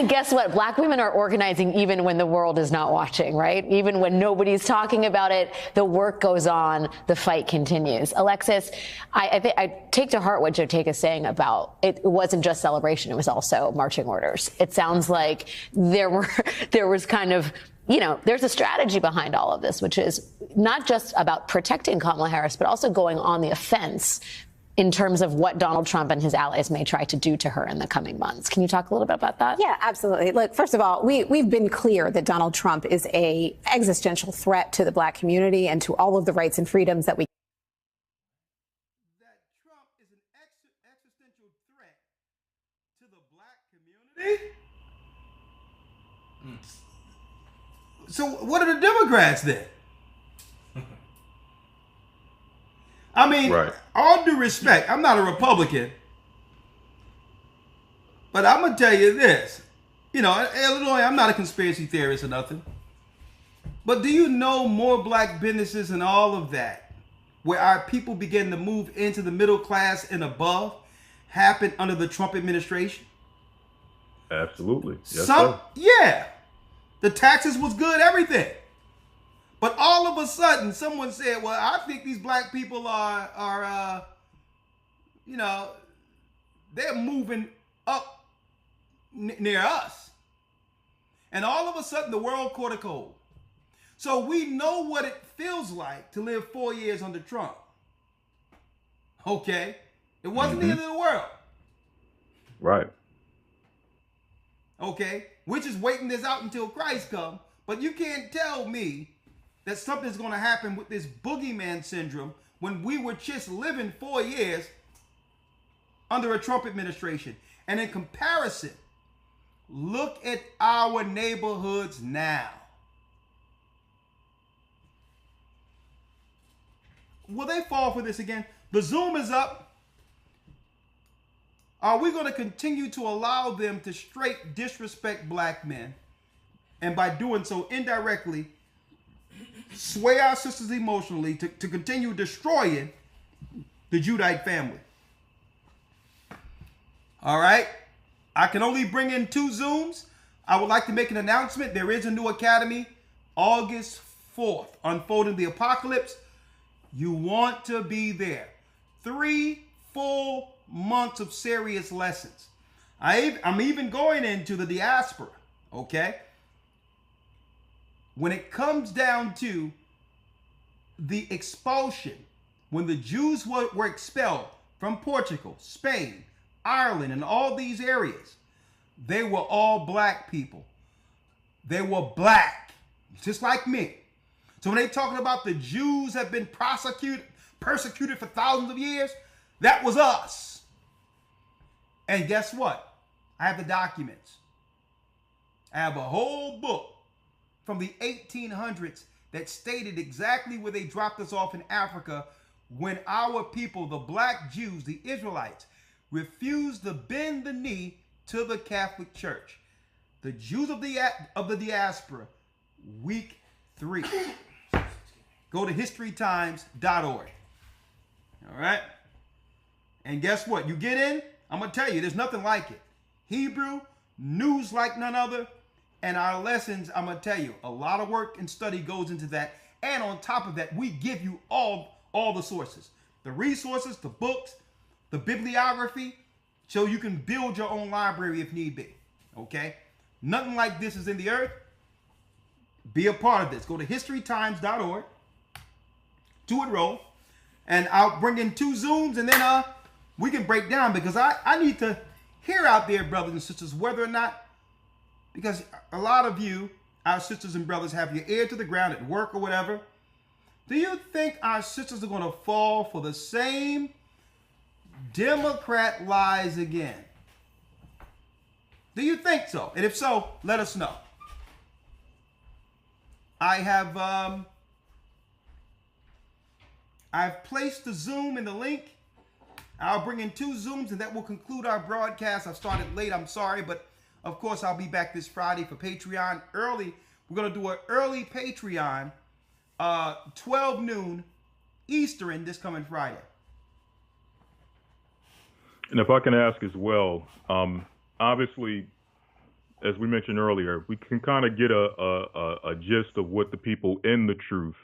O: guess what? Black women are organizing even when the world is not watching, right? Even when nobody's talking about it, the work goes on, the fight continues. Alexis, I take to heart what Joteka is saying about it wasn't just celebration, it was also marching orders. It sounds like there was kind of, there's a strategy behind all of this, which is not just about protecting Kamala Harris, but also going on the offense in terms of what Donald Trump and his allies may try to do to her in the coming months. Can you talk a little bit about that?
Q: Yeah, absolutely. Look, first of all, we've been clear that Donald Trump is an existential threat to the black community and to all of the rights and freedoms that we.
A: That Trump is an existential threat to the black community? So what are the Democrats then? I mean,
N: right.
A: All due respect, I'm not a Republican, but I'm going to tell you this. Illinois, I'm not a conspiracy theorist or nothing. But do you know more black businesses and all of that, where our people begin to move into the middle class and above, happened under the Trump administration?
N: Absolutely. Yes, sir.
A: Yeah. The taxes was good, everything. But all of a sudden, someone said, well, I think these black people are they're moving up near us. And all of a sudden, the world caught a cold. So we know what it feels like to live 4 years under Trump. Okay? It wasn't the end of the world.
N: Right.
A: Okay? We're just waiting this out until Christ comes. But you can't tell me that something's going to happen with this boogeyman syndrome when we were just living 4 years under a Trump administration. And in comparison, look at our neighborhoods now. Will they fall for this again? The Zoom is up. Are we going to continue to allow them to straight disrespect black men? And by doing so indirectly, sway our sisters emotionally to continue destroying the Judite family? All right. I can only bring in 2 Zooms. I would like to make an announcement. There is a new academy, August 4th, Unfolding the Apocalypse. You want to be there. 3 full months of serious lessons. I'm even going into the diaspora, okay? When it comes down to the expulsion, when the Jews were expelled from Portugal, Spain, Ireland, and all these areas, they were all black people. They were black, just like me. So when they talking about the Jews have been persecuted for thousands of years, that was us. And guess what? I have the documents. I have a whole book from the 1800s that stated exactly where they dropped us off in Africa when our people, the black Jews, the Israelites, refused to bend the knee to the Catholic Church. The Jews of the diaspora, week 3. Go to historytimes.org. All right? And guess what? You get in, I'm going to tell you, there's nothing like it. Hebrew, news like none other, and our lessons, I'm going to tell you, a lot of work and study goes into that. And on top of that, we give you all the sources. The resources, the books, the bibliography, so you can build your own library if need be. Okay? Nothing like this is in the earth. Be a part of this. Go to historytimes.org to enroll. And I'll bring in 2 Zooms, and then we can break down, because I need to hear out there, brothers and sisters, whether or not, because a lot of you, our sisters and brothers, have your ear to the ground at work or whatever. Do you think our sisters are going to fall for the same Democrat lies again? Do you think so? And if so, let us know. I've placed the Zoom in the link. I'll bring in 2 Zooms, and that will conclude our broadcast. I've started late, I'm sorry, but of course I'll be back this Friday for Patreon early. We're going to do an early Patreon, 12 noon Eastern this coming Friday.
N: And if I can ask as well, obviously, as we mentioned earlier, we can kind of get a gist of what the people in the truth,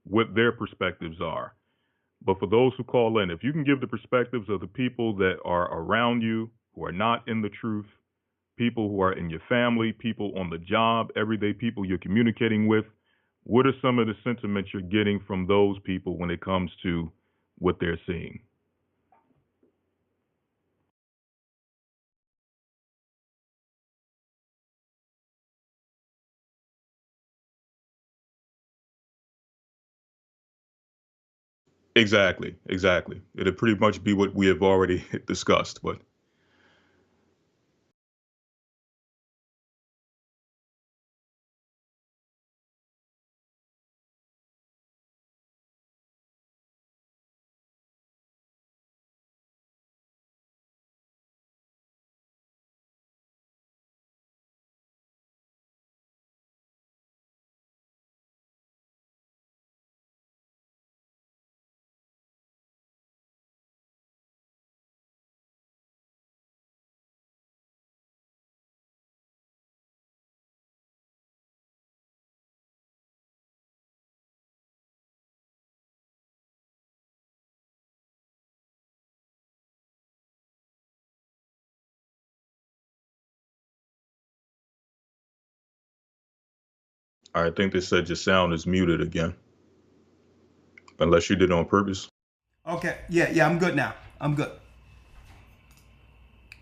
N: what their perspectives are. But for those who call in, if you can give the perspectives of the people that are around you, who are not in the truth, people who are in your family, people on the job, everyday people you're communicating with, what are some of the sentiments you're getting from those people when it comes to what they're seeing? Exactly. It'll pretty much be what we have already discussed, but I think they said your sound is muted again. Unless you did it on purpose.
A: Okay. Yeah, I'm good now. I'm good.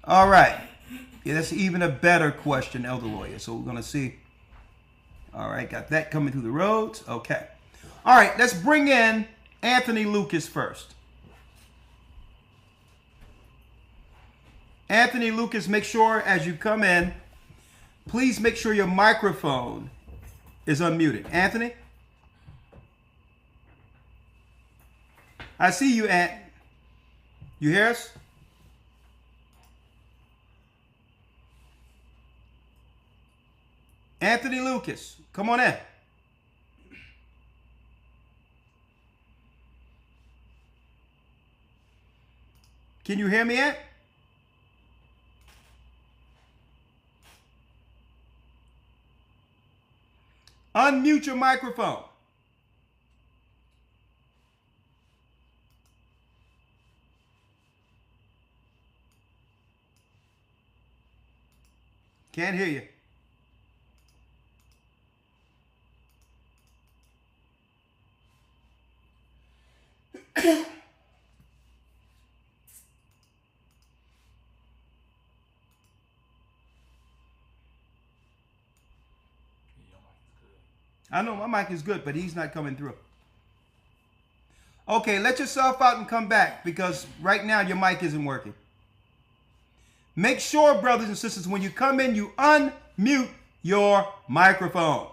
A: All right. Yeah, that's even a better question, Elder Lawyer. So we're going to see. All right, got that coming through the roads. Okay. All right, let's bring in Anthony Lucas first. Anthony Lucas, make sure as you come in, please make sure your microphone is unmuted. Anthony? I see you, Ant. You hear us? Anthony Lucas, come on in. Can you hear me, Ant? Unmute your microphone. Can't hear you. I know my mic is good, but he's not coming through. Okay, let yourself out and come back because right now your mic isn't working. Make sure, brothers and sisters, when you come in, you unmute your microphone.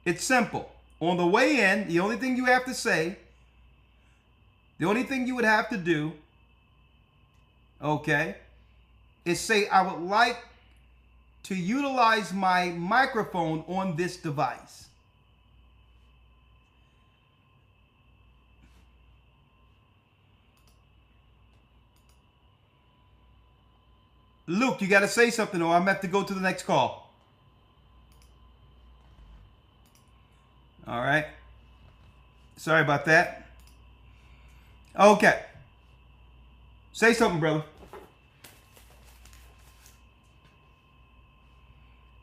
A: It's simple. On the way in, the only thing you have to say, the only thing you would have to do, okay, is say, I would like to utilize my microphone on this device. Luke, you got to say something or I'm going to have to go to the next call. All right. Sorry about that. Okay. Say something, brother.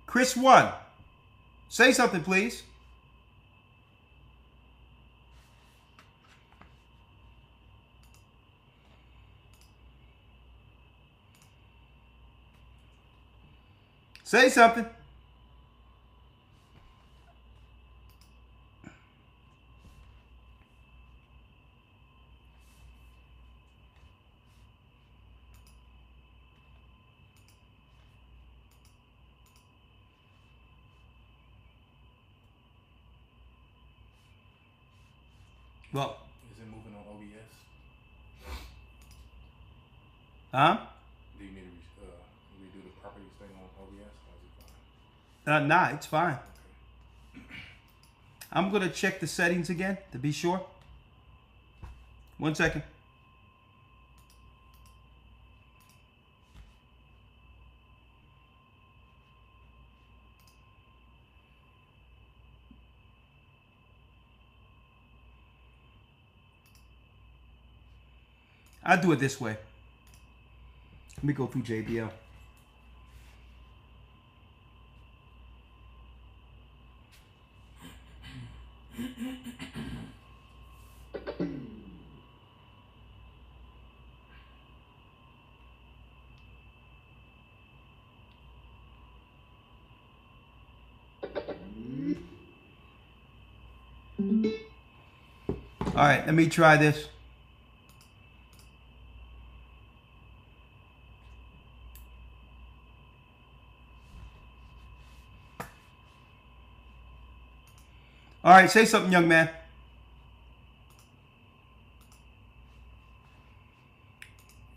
A: Chris 1. Say something, please. Say something. Well,
E: is it moving on OBS?
A: Huh?
E: Do you need to redo the properties thing on OBS, or is it fine?
A: Nah, it's fine. Okay. I'm gonna check the settings again to be sure.
D: 1 second. I do it this way. Let me go through JBL. All right, let me try this. All right, say something, young man.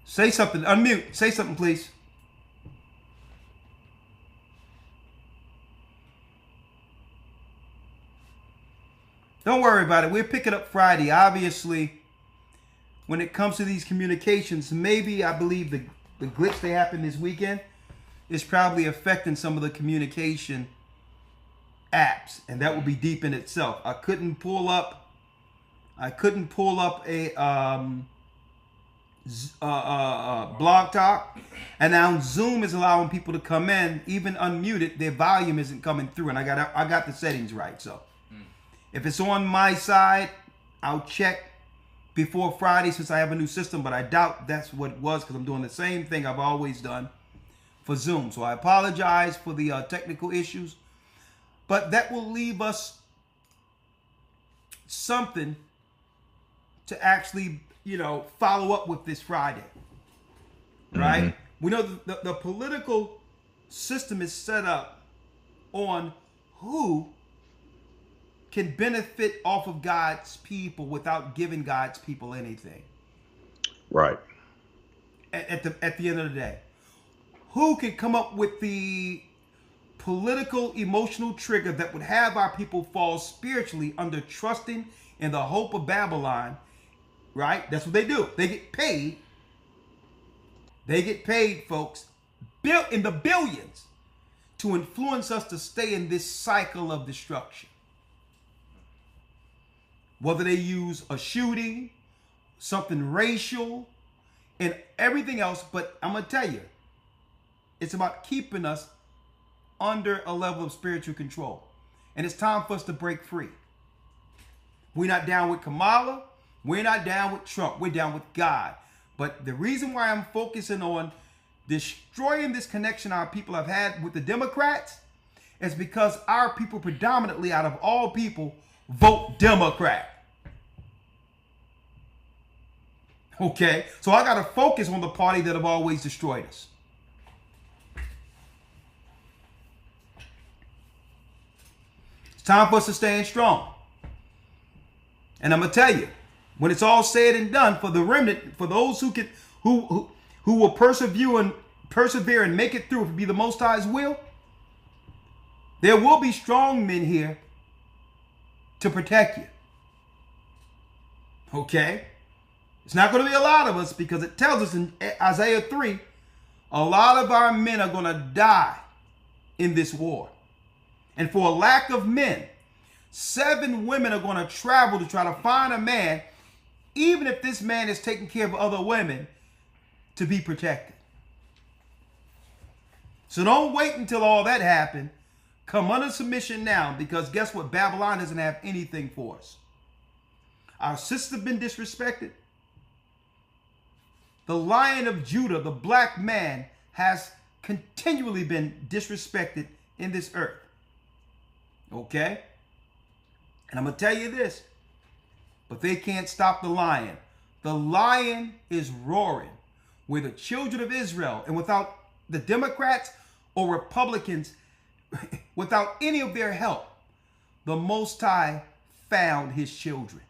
D: Say something. Unmute. Say something, please. Don't worry about it. We'll pick it up Friday. Obviously, when it comes to these communications, maybe I believe the glitch that happened this weekend is probably affecting some of the communication apps, and that will be deep in itself. I couldn't pull up a blog talk, and now Zoom is allowing people to come in, even unmuted. Their volume isn't coming through, and I got the settings right. So if it's on my side, I'll check before Friday since I have a new system, but I doubt that's what it was because I'm doing the same thing I've always done for Zoom. So I apologize for the technical issues, but that will leave us something to actually, follow up with this Friday, right? Mm-hmm. We know the political system is set up on who can benefit off of God's people without giving God's people anything.
N: Right.
D: At the end of the day, who can come up with the political emotional trigger that would have our people fall spiritually under trusting in the hope of Babylon, right? That's what they do. They get paid. They get paid, folks, in the billions to influence us to stay in this cycle of destruction. Whether they use a shooting, something racial, and everything else, but I'm going to tell you, it's about keeping us under a level of spiritual control. And it's time for us to break free. We're not down with Kamala. We're not down with Trump. We're down with God. But the reason why I'm focusing on destroying this connection our people have had with the Democrats is because our people predominantly, out of all people, vote Democrat. Okay? So I got to focus on the party that have always destroyed us. It's time for us to stand strong. And I'm going to tell you, when it's all said and done, for the remnant, for those who will persevere and make it through, if it be the Most High's will, there will be strong men here to protect you. Okay? It's not going to be a lot of us because it tells us in Isaiah 3, a lot of our men are going to die in this war. And for a lack of men, 7 women are going to travel to try to find a man, even if this man is taking care of other women, to be protected. So don't wait until all that happens. Come under submission now, because guess what? Babylon doesn't have anything for us. Our sisters have been disrespected. The Lion of Judah, the black man, has continually been disrespected in this earth. Okay? And I'm going to tell you this, but they can't stop the lion. The lion is roaring. We're the children of Israel, and without the Democrats or Republicans, without any of their help, the Most High found his children.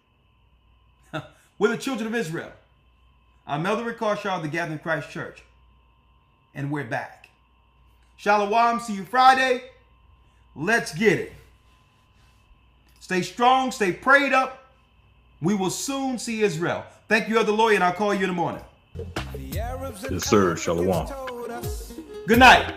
D: We're the children of Israel. I'm Elder Rick Carshaw of the Gathering Christ Church, and we're back. Shalom, see you Friday. Let's get it. Stay strong, stay prayed up, We will soon see Israel. Thank you, Elder Lawyer, and I'll call you in the morning.
N: Yes, sir. Shalom.
D: Good night.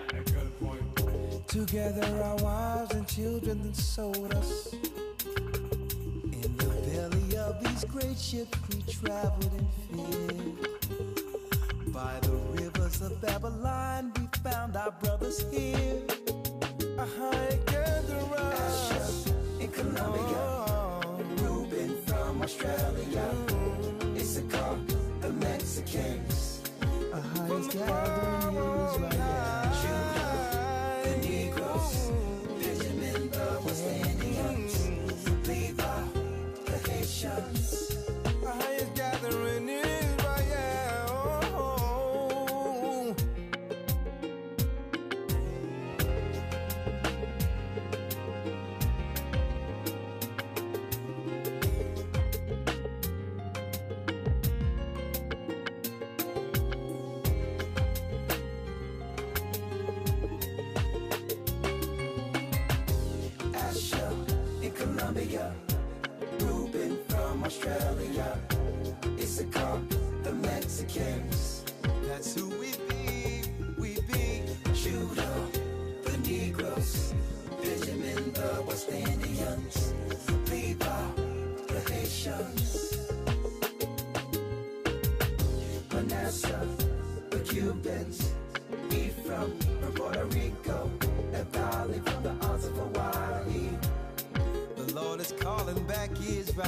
C: Together our wives and children that sold us. In the belly of these great ships we traveled in fear. By the rivers of Babylon we found our brothers here. AHAYAH in Colombia, Reuben from Australia, Issachar, the Mexicans, AHAYAH's gathering Israel, the Negroes, Benjamin, the West Indians, Levi, the Haitians, AHAYAH's gathering Israel. Colombia, Reuben from Australia, Issachar, the Mexicans. That's who we be Judah, the Negroes, Benjamin, the West Indians, Levi, the Haitians, Manasseh, the Cubans, Ephraim from Puerto Rico, Naphtali from the Isles of Hawaii. The Lord is calling back Israel.